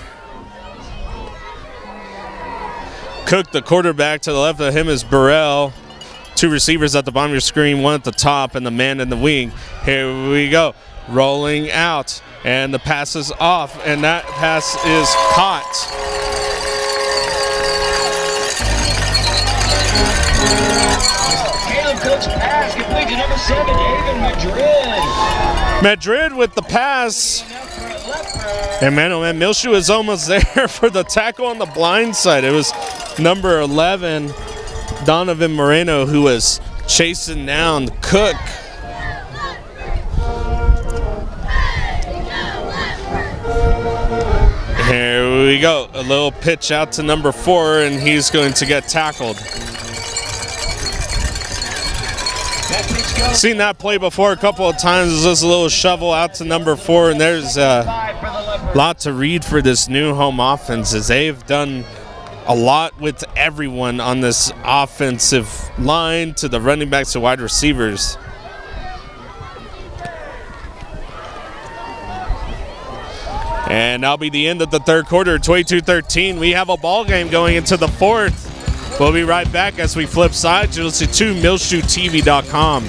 Cook, the quarterback, to the left of him is Burrell. 2 receivers at the bottom of your screen, 1 at the top, and the man in the wing. Here we go. Rolling out, and the pass is off, and that pass is caught. Caleb Cook's pass complete to number 7, Avon Madrid. Madrid with the pass. And man, oh man, Muleshoe is almost there for the tackle on the blind side. It was number 11, Donovan Moreno, who was chasing down Cook. we go. A little pitch out to number 4, and he's going to get tackled. Seen that play before a couple of times. It's just a little shovel out to number 4, and there's a lot to read for this new home offense, as they've done a lot with everyone on this offensive line, to the running backs to wide receivers. And that'll be the end of the third quarter, 22-13. We have a ball game going into the fourth. We'll be right back as we flip sides. You'll see to MuleshoeTV.com.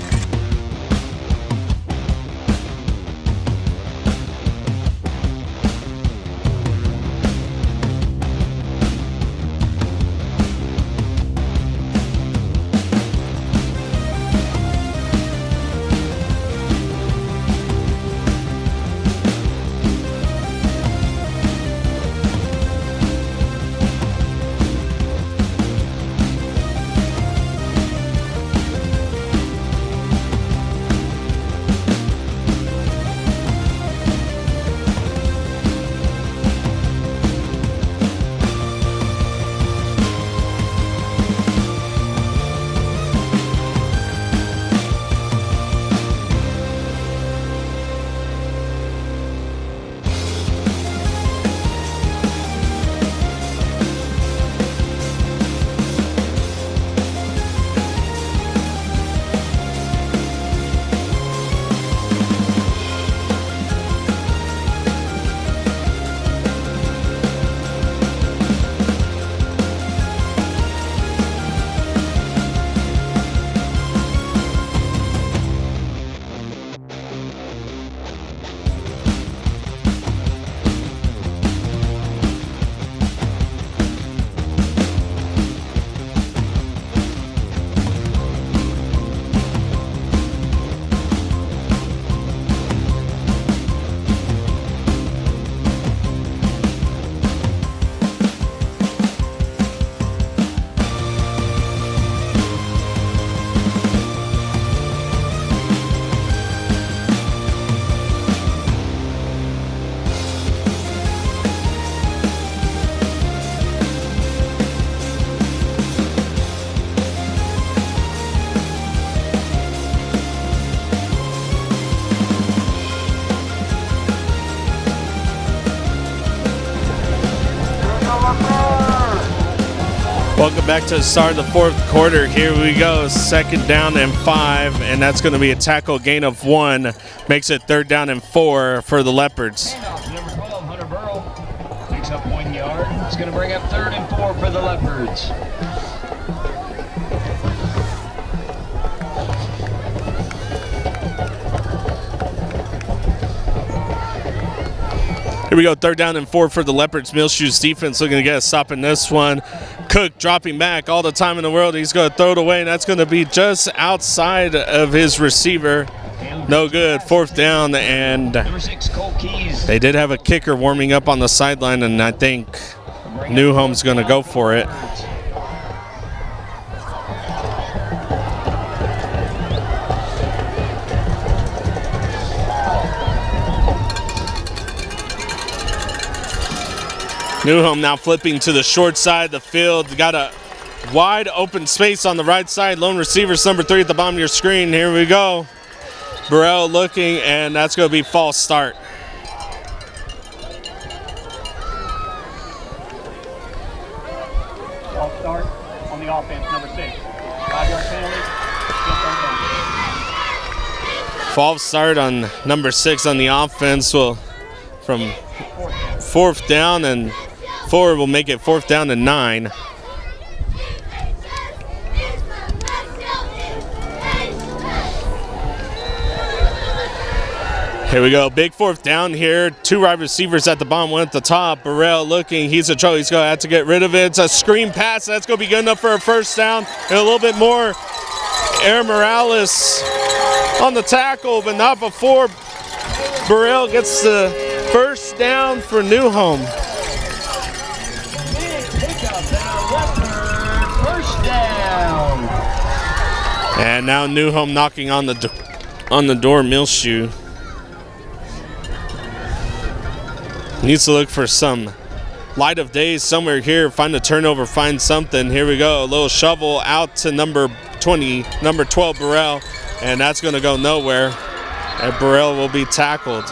Welcome back to the start of the fourth quarter. Here we go, 2nd down and 5, and that's going to be a tackle gain of 1. Makes it 3rd down and 4 for the Leopards. Number 12, Hunter Burrow, picks up 1 yard. It's going to bring up 3rd and 4 for the Leopards. Here we go, 3rd down and 4 for the Leopards. Muleshoe's defense looking to get a stop in this one. Cook dropping back all the time in the world. He's going to throw it away, and that's going to be just outside of his receiver. No good. 4th down, and Number 6, Cole Keys. they did have a kicker warming up on the sideline, and I think Newhome's going to go for it. Newhome now flipping to the short side of the field. Got a wide open space on the right side. Lone receivers number 3 at the bottom of your screen. Here we go. Barrett looking, and that's going to be false start. False start on the offense, number 6. 5-yard penalty. False start on number 6 on the offense. Will from 4th down and 4 will make it 4th down and 9. Here we go, big 4th down here. 2 wide receivers at the bottom, 1 at the top. Barrett looking, he's in trouble. He's going to have to get rid of it. It's a screen pass. That's going to be good enough for a 1st down. And a little bit more. Air Morales on the tackle, but not before Barrett gets the 1st down for Newhome. First down. And now Newhome knocking on the door. Muleshoe needs to look for some light of day somewhere here. Find a turnover, find something. Here we go. A little shovel out to number 12, Burrell. And that's going to go nowhere. And Burrell will be tackled.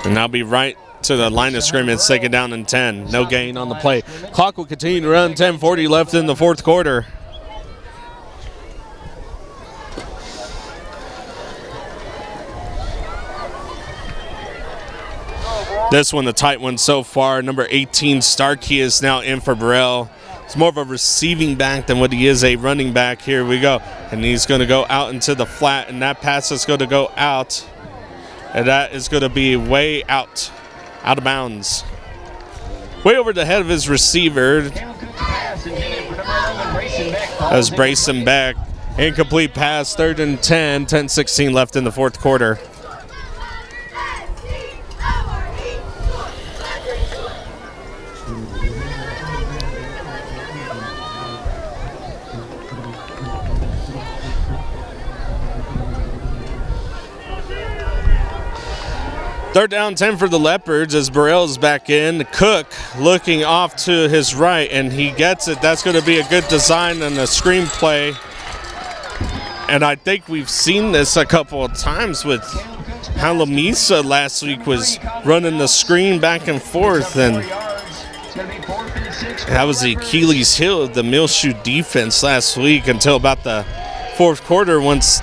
And that'll be right to the line of scrimmage, second down and 10. No gain on the play. Clock will continue to run. 10:40 left in the fourth quarter. This one, the tight one so far. Number 18, Starkey, is now in for Burrell. It's more of a receiving back than what he is a running back. Here we go. And he's going to go out into the flat, and that pass is going to go out. And that is going to be way out of bounds. Way over the head of his receiver. That was Brayson Beck. Incomplete pass, 3rd and 10, 10:16 left in the fourth quarter. Third down, 10 for the Leopards as Burrell's back in. Cook looking off to his right, and he gets it. That's going to be a good design and a screen play. And I think we've seen this a couple of times with how Lamisa last week was running the screen back and forth. And that was the Achilles heel of the Muleshoe defense last week until about the fourth quarter, once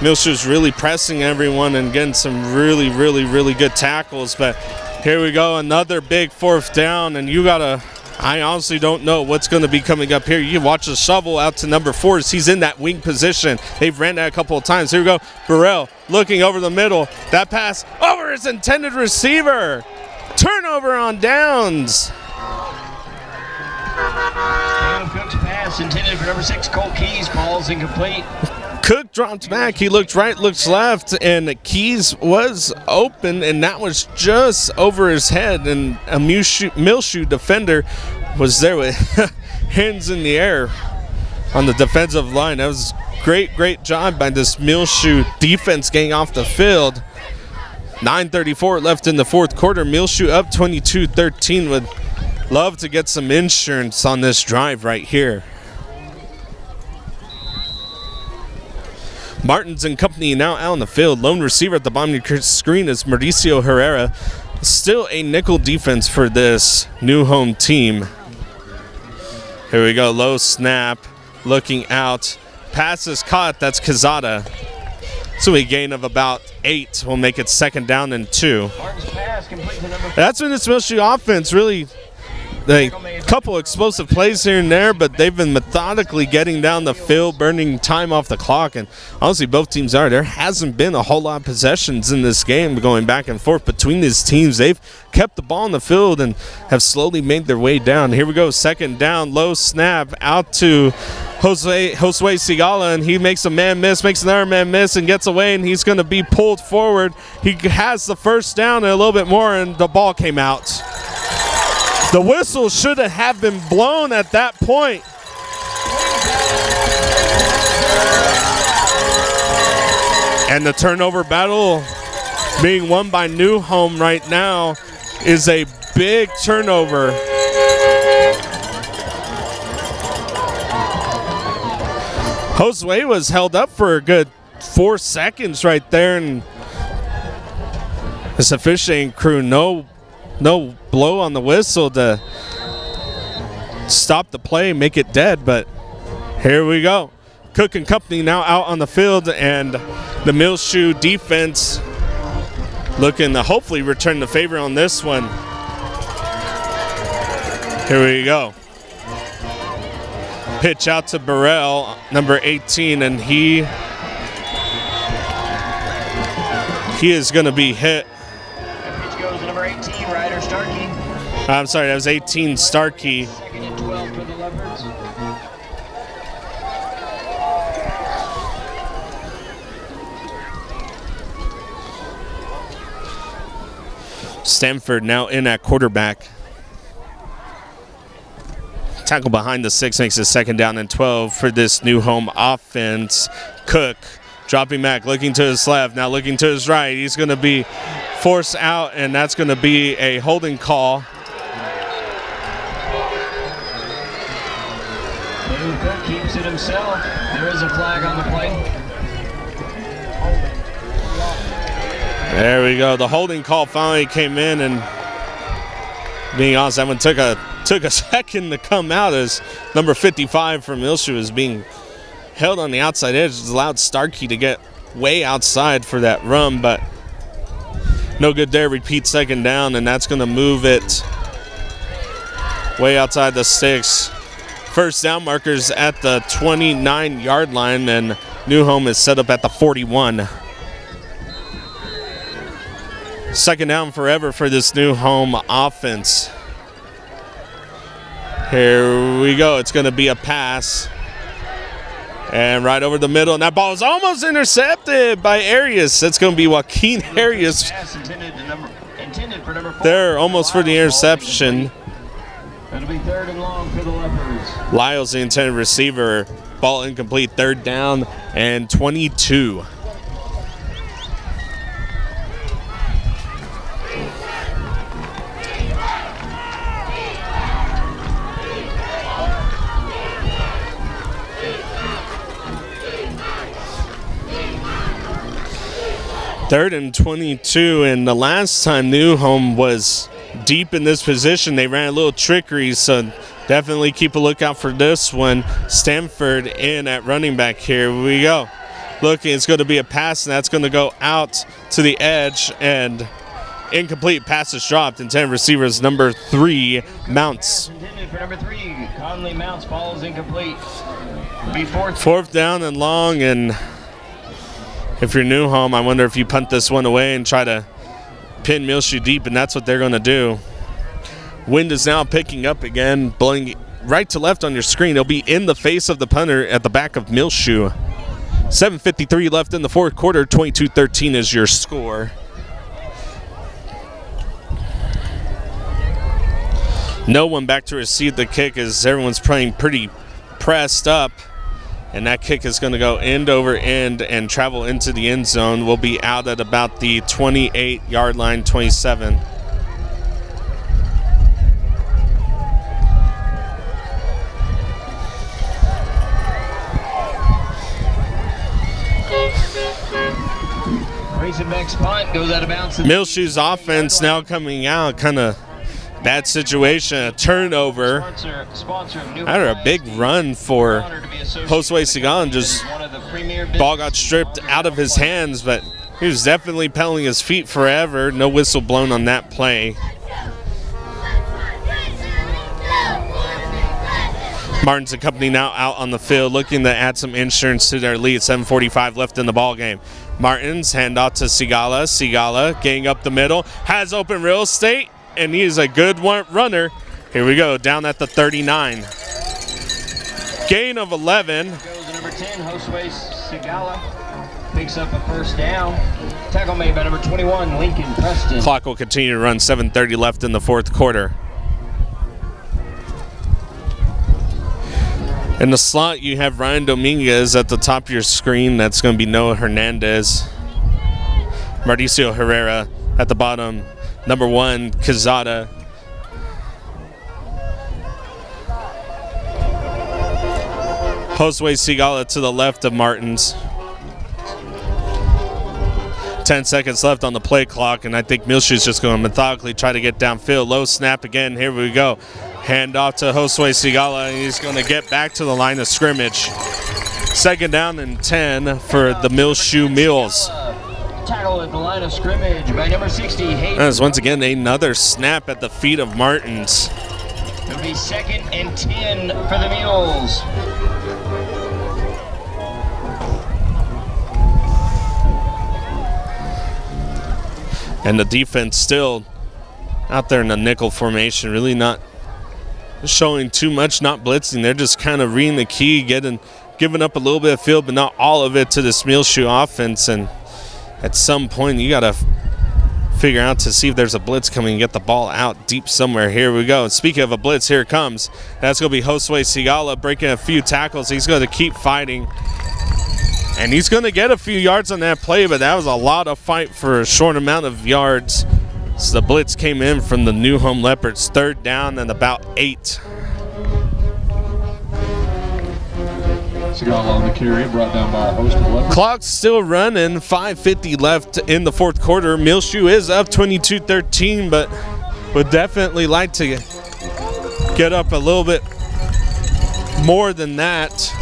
Muleshoe's really pressing everyone and getting some really, really, really good tackles. But here we go, another big fourth down, and I honestly don't know what's going to be coming up here. You can watch the shovel out to number 4 as he's in that wing position. They've ran that a couple of times. Here we go, Burrell looking over the middle. That pass over his intended receiver. Turnover on downs. Cook's pass intended for number 6, Cole Keys. Ball's incomplete. Cook dropped back. He looked right, looked left, and Keys was open, and that was just over his head. And a Muleshoe defender was there with hands in the air on the defensive line. That was great job by this Muleshoe defense getting off the field. 9:34 left in the fourth quarter. Muleshoe up 22-13. Would love to get some insurance on this drive right here. Martins and company now out on the field. Lone receiver at the bottom of your screen is Mauricio Herrera. Still a nickel defense for this new home team. Here we go, low snap, looking out. Pass is caught, that's Quezada. So a gain of about 8 will make it second down and 2. That's when this Muleshoe offense really, a couple explosive plays here and there, but they've been methodically getting down the field, burning time off the clock, and honestly both teams are. There hasn't been a whole lot of possessions in this game going back and forth between these teams. They've kept the ball in the field and have slowly made their way down. Here we go, second down, low snap out to Josue Sigala, and he makes a man miss, makes another man miss, and gets away, and he's going to be pulled forward. He has the first down and a little bit more, and the ball came out. The whistle should have been blown at that point. And the turnover battle being won by New Home right now is a big turnover. Josue was held up for a good 4 seconds right there, and this officiating crew, no blow on the whistle to stop the play, make it dead, but here we go. Cook and company now out on the field, and the Muleshoe defense looking to hopefully return the favor on this one. Here we go. Pitch out to Burrell, number 18, and he is going to be hit. Number 18, Ryder Starkey. I'm sorry, that was 18, Starkey. Second and 12 for the Leopards. Stanford now in at quarterback. Tackle behind the 6 makes it 2nd down and 12 for this New Home offense. Cook dropping back, looking to his left, now looking to his right. He's going to be forced out, and that's going to be a holding call. Cook keeps it himself. There is a flag on the play. There we go. The holding call finally came in, and being honest, that one took a second to come out as number 55 from Muleshoe is being held on the outside edge. It's allowed Starkey to get way outside for that run, but no good there. Repeat 2nd down, and that's going to move it way outside the sticks. First down markers at the 29-yard line, and New Home is set up at the 41. 2nd down forever for this New Home offense. Here we go. It's going to be a pass. And right over the middle, and that ball is almost intercepted by Arias. That's going to be Joaquin Arias. Pass intended for number 4. There, almost for the interception. It'll be 3rd and long for the Leopards. Lyle's the intended receiver. Ball incomplete, 3rd down and 22. Third and 22, and the last time New Home was deep in this position, they ran a little trickery, so definitely keep a lookout for this one. Stanford in at running back. Here we go. Looking, it's going to be a pass, and that's going to go out to the edge, and incomplete. Pass is dropped. Intended receiver is number 3, Mounts. Intended for number 3, Conley Mounts. Ball is incomplete. It'll be 4th down and long, and if you're New Home, I wonder if you punt this one away and try to pin Muleshoe deep, and that's what they're going to do. Wind is now picking up again, blowing right to left on your screen. It'll be in the face of the punter at the back of Muleshoe. 7:53 left in the 4th quarter. 22-13 is your score. No one back to receive the kick as everyone's playing pretty pressed up. And that kick is going to go end over end and travel into the end zone. We'll be out at about the 28-yard line, 27. Razorbacks punt goes out of bounds. Muleshoe's offense now coming out, kind of bad situation, a turnover. After a big run for Josue Sigal, just ball got stripped out of his hands, but he was definitely pedaling his feet forever. No whistle blown on that play. Martin's and company now out on the field looking to add some insurance to their lead. 7:45 left in the ball game. Martin's handoff to Sigala. Sigala getting up the middle, has open real estate, and he is a good runner. Here we go, down at the 39. Gain of 11. Goes to number 10, Josue Sigala. Picks up a 1st down. Tackle made by number 21, Lincoln Preston. Clock will continue to run. 7:30 left in the 4th quarter. In the slot, you have Ryan Dominguez at the top of your screen. That's going to be Noah Hernandez. Mauricio Herrera at the bottom. Number 1, Quezada. Josue Sigala to the left of Martins. 10 seconds left on the play clock, and I think Muleshoe's just going to methodically try to get downfield. Low snap again. Here we go. Hand off to Josue Sigala, and he's going to get back to the line of scrimmage. 2nd down and 10 for the Muleshoe Mules. Tackle at the line of scrimmage by number 60, Hayden. As once again another snap at the feet of Martins. It'll be 2nd and 10 for the Mules. And the defense still out there in the nickel formation, really not showing too much, not blitzing. They're just kind of reading the key, giving up a little bit of field, but not all of it to this Muleshoe offense. And at some point, you got to figure out to see if there's a blitz coming and get the ball out deep somewhere. Here we go. Speaking of a blitz, here it comes. That's going to be Josue Sigala breaking a few tackles. He's going to keep fighting. And he's going to get a few yards on that play, but that was a lot of fight for a short amount of yards. So the blitz came in from the New Home Leopards. 3rd down and about 8. Sigala on the carry, brought down by a host of Leopards. Clock's still running. 5:50 left in the 4th quarter. Muleshoe is up 22-13, but would definitely like to get up a little bit more than that.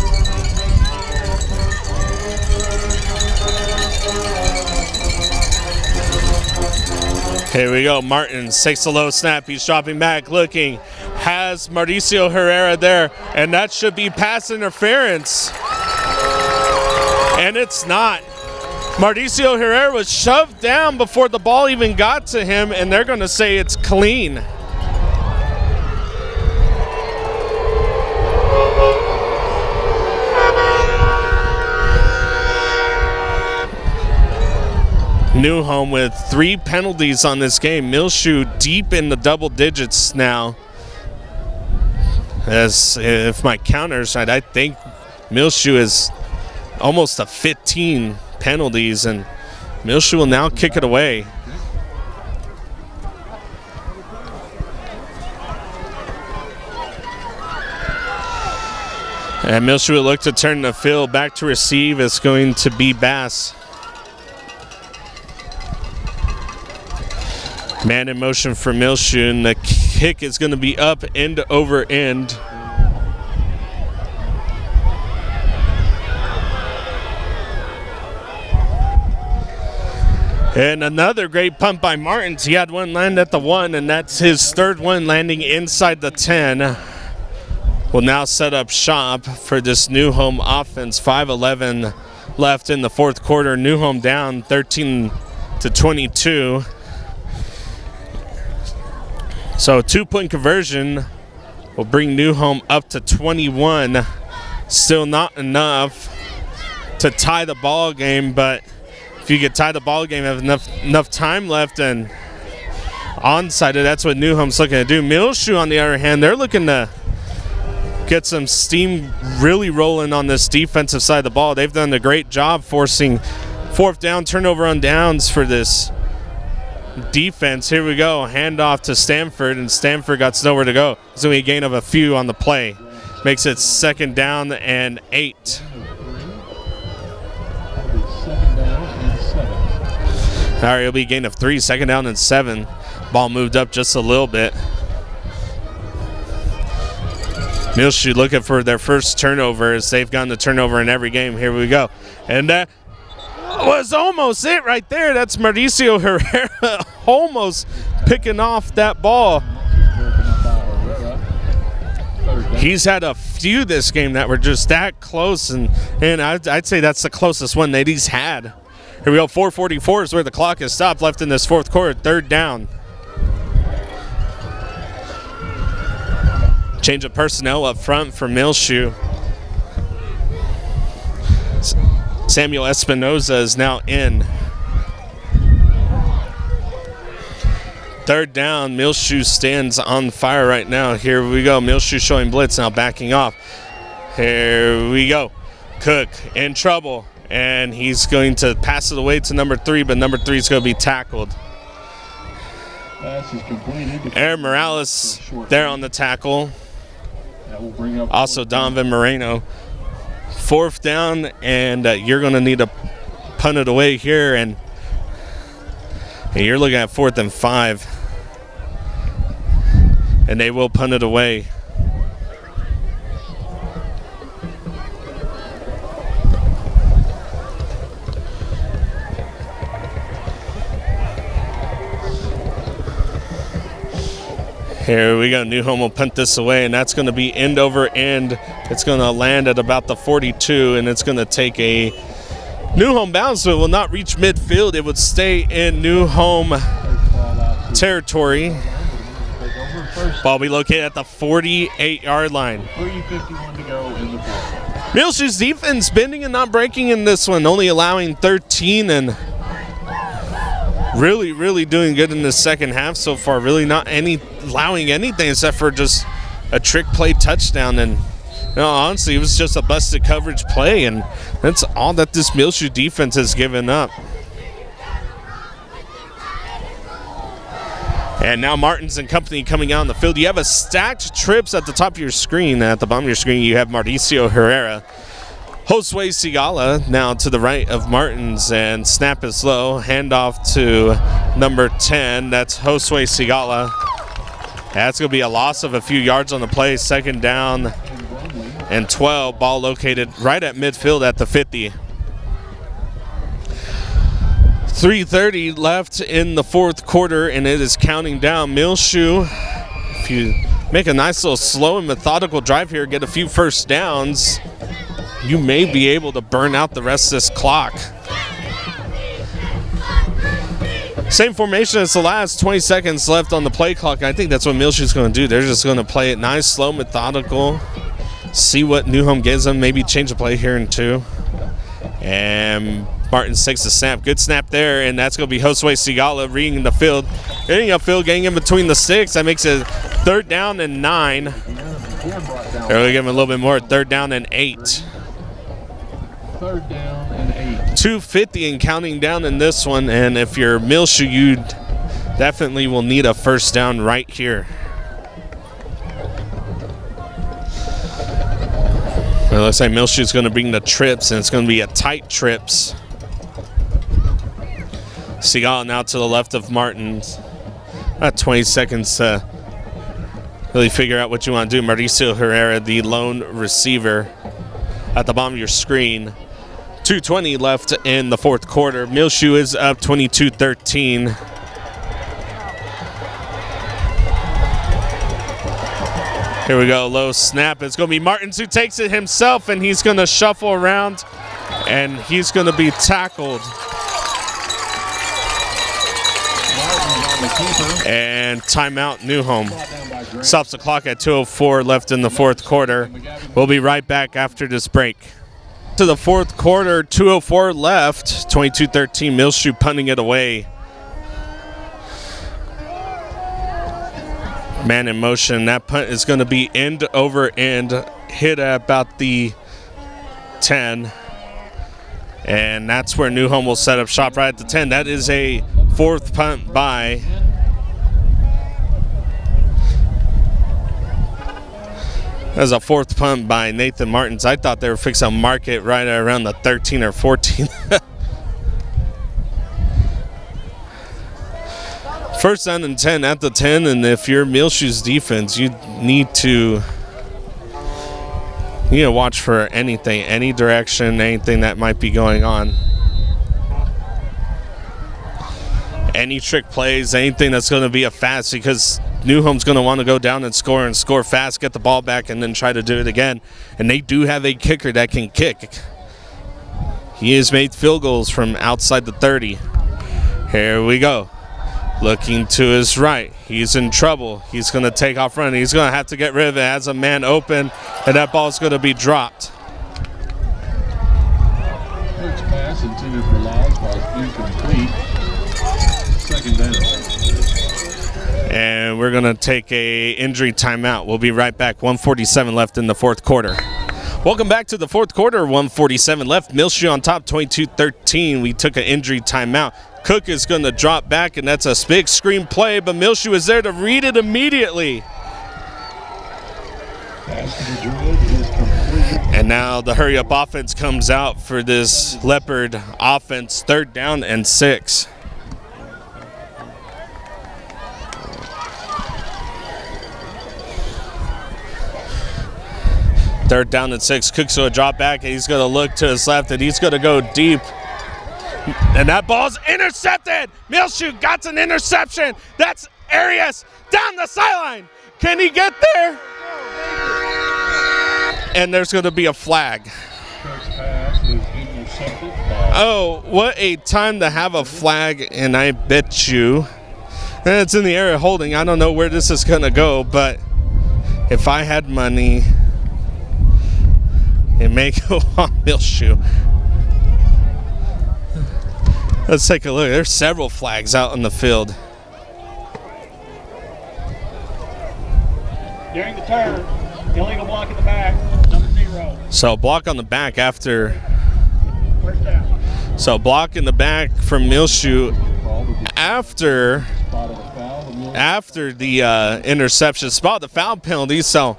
Here we go. Martins takes a low snap. He's dropping back, looking. Has Mauricio Herrera there, and that should be pass interference. And it's not. Mauricio Herrera was shoved down before the ball even got to him, and they're going to say it's clean. New Home with 3 penalties on this game. Muleshoe deep in the double digits now. As if my counter's right, I think Muleshoe is almost to 15 penalties, and Muleshoe will now kick it away. And Muleshoe will look to turn the field. Back to receive is going to be Bass. Man in motion for Muleshoe, and the kick is going to be up end over end. And another great punt by Martins. He had one land at the 1, and that's his 3rd one landing inside the 10. Will now set up shop for this New Home offense. 5:11 left in the 4th quarter. New Home down 13-22. So a 2-point conversion will bring New Home up to 21. Still not enough to tie the ball game, but if you could tie the ball game, have enough time left and onside it, that's what New Home's looking to do. Muleshoe, on the other hand, they're looking to get some steam really rolling on this defensive side of the ball. They've done a great job forcing 4th down, turnover on downs for this defense. Here we go. Handoff to Stanford, and Stanford got nowhere to go. It's going to be a gain of a few on the play. Makes it 2nd down and 8. All right, it'll be a gain of 3. 2nd down and 7. Ball moved up just a little bit. Muleshoe looking for their first turnover, as they've gotten the turnover in every game. Here we go. And that was almost it right there. That's Mauricio Herrera almost picking off that ball. He's had a few this game that were just that close, and I'd say that's the closest one that he's had. Here we go. 4:44 is where the clock is stopped left in this 4th quarter. 3rd down. Change of personnel up front for Muleshoe. Samuel Espinoza is now in. 3rd down. Muleshoe stands on fire right now. Here we go. Muleshoe showing blitz, now backing off. Here we go. Cook in trouble, and he's going to pass it away to number 3, but number 3 is going to be tackled. Pass is completed. Aaron Morales there on the tackle. That will bring up Also Donovan Moreno. 4th down, and you're going to need to punt it away here, and you're looking at 4th and 5. And they will punt it away. Here we go. New Home will punt this away, and that's going to be end over end. It's going to land at about the 42, and it's going to take a New Home bounce, but it will not reach midfield. It would stay in New Home territory. Ball will be located at the 48-yard line. 3:51 to go in the fourth. Muleshoe's defense bending and not breaking in this one, only allowing 13 and really, really doing good in the second half so far. Really not allowing anything except for just a trick play touchdown. And honestly, it was just a busted coverage play, and that's all that this Muleshoe defense has given up. And now Martins and company coming out on the field. You have a stacked trips at the top of your screen. At the bottom of your screen, you have Mauricio Herrera. Josue Sigala now to the right of Martins, and snap is low. Handoff to number 10. That's Josue Sigala. That's going to be a loss of a few yards on the play. Second down and 12. Ball located right at midfield at the 50. 3:30 left in the fourth quarter, and it is counting down. Muleshoe, if you make a nice little slow and methodical drive here, get a few first downs, you may be able to burn out the rest of this clock. Same formation as the last, 20 seconds left on the play clock. I think that's what Muleshoe's going to do. They're just going to play it nice, slow, methodical, see what New Home gives them, maybe change the play here in 2. And Martins takes the snap. Good snap there, and that's going to be Josue Sigala reading the field. Getting upfield, getting in between the sticks. That makes it 3rd down and 9. They're going to give him a little bit more. 3rd down and 8. 3rd down and 8. 2:50 and counting down in this one, and if you're Muleshoe, you definitely will need a first down right here. It looks like Muleshoe's going to bring the trips, and it's going to be a tight trips. Sigala now to the left of Martins. About 20 seconds to really figure out what you want to do. Mauricio Herrera, the lone receiver, at the bottom of your screen. 2:20 left in the fourth quarter. Muleshoe is up 22-13. Here we go, low snap. It's going to be Martins who takes it himself, and he's going to shuffle around, and he's going to be tackled. And timeout, New Home. Stops the clock at 2:04 left in the fourth quarter. We'll be right back after this break. To the fourth quarter, 2:04 left, 22-13, Muleshoe punting it away. Man in motion. That punt is going to be end over end, hit at about the 10. And that's where New Home will set up shop right at the 10. That is a fourth punt by Nathan Martins. I thought they were fixing to mark it right around the 13 or 14. First down and 10 at the 10, and if you're Muleshoe's defense, you need to watch for anything, any direction, anything that might be going on. Any trick plays, anything that's going to be a fast, because New Home's going to want to go down and score fast, get the ball back, and then try to do it again. And they do have a kicker that can kick. He has made field goals from outside the 30. Here we go. Looking to his right. He's in trouble. He's going to take off running. He's going to have to get rid of it as a man open, and that ball is going to be dropped. First pass intended for loss was incomplete. Second down. And we're going to take a injury timeout. We'll be right back. 1:47 left in the fourth quarter. Welcome back to the fourth quarter. 1:47 left. Muleshoe on top, 22-13. We took an injury timeout. Cook is going to drop back, and that's a big screen play, but Muleshoe is there to read it immediately. And now the hurry-up offense comes out for this Leopard offense. 3rd down and 6. Third down and 6. Cook's going to drop back, and he's going to look to his left, and he's going to go deep. And that ball's intercepted. Muleshoe got an interception. That's Arias down the sideline. Can he get there? And there's going to be a flag. First pass was intercepted by Oh, what a time to have a flag, and I bet you. And it's in the area holding. I don't know where this is going to go, but if I had money, it may go on Muleshoe. Let's take a look. There's several flags out in the field. During the turn, illegal block in the back, number 0. So block on the back after. First down. So block in the back from Muleshoe after the interception. Spot the foul penalty. So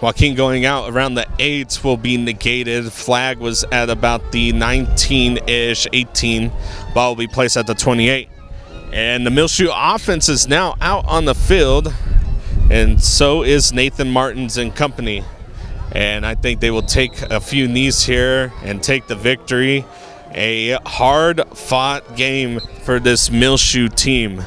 Joaquin going out around the 8 will be negated. Flag was at about the 19-ish, 18. Ball will be placed at the 28. And the Muleshoe offense is now out on the field. And so is Nathan Martins and company. And I think they will take a few knees here and take the victory. A hard-fought game for this Muleshoe team.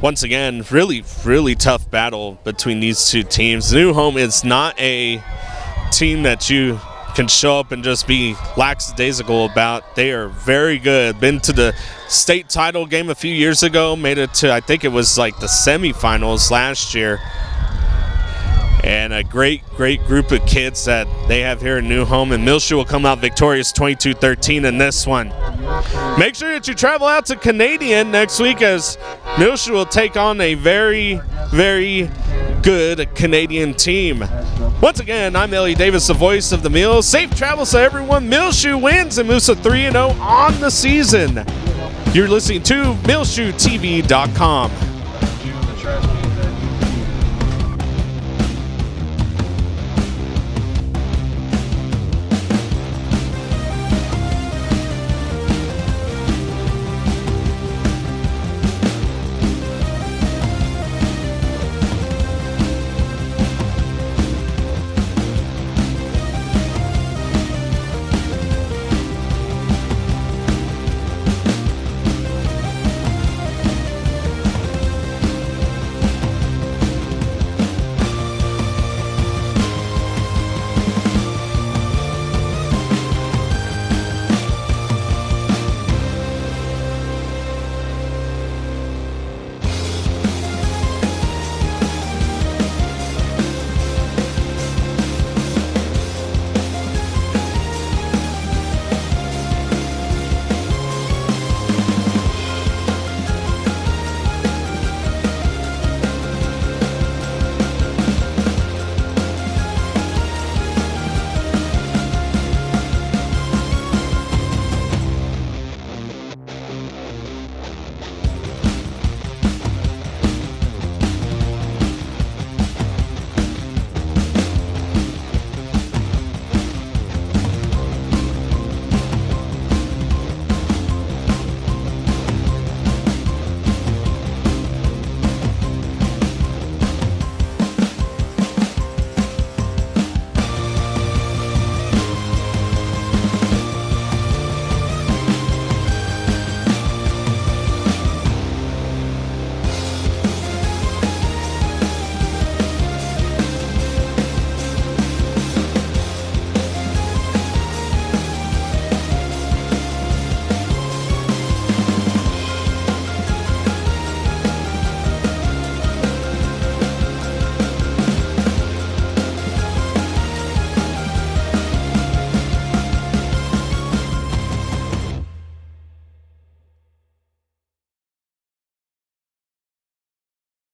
Once again, really tough battle between these two teams. New Home is not a team that you can show up and just be lackadaisical about. They are very good. Been to the state title game a few years ago. Made it to, I think it was like the semifinals last year. And a great group of kids that they have here in New Home. And Muleshoe will come out victorious 22-13 in this one. Make sure that you travel out to Canadian next week as Muleshoe will take on a very good Canadian team. Once again, I'm Elliott Davis, the voice of the Mules. Safe travels to everyone. Muleshoe wins and moves to 3-0 on the season. You're listening to MuleshoeTV.com.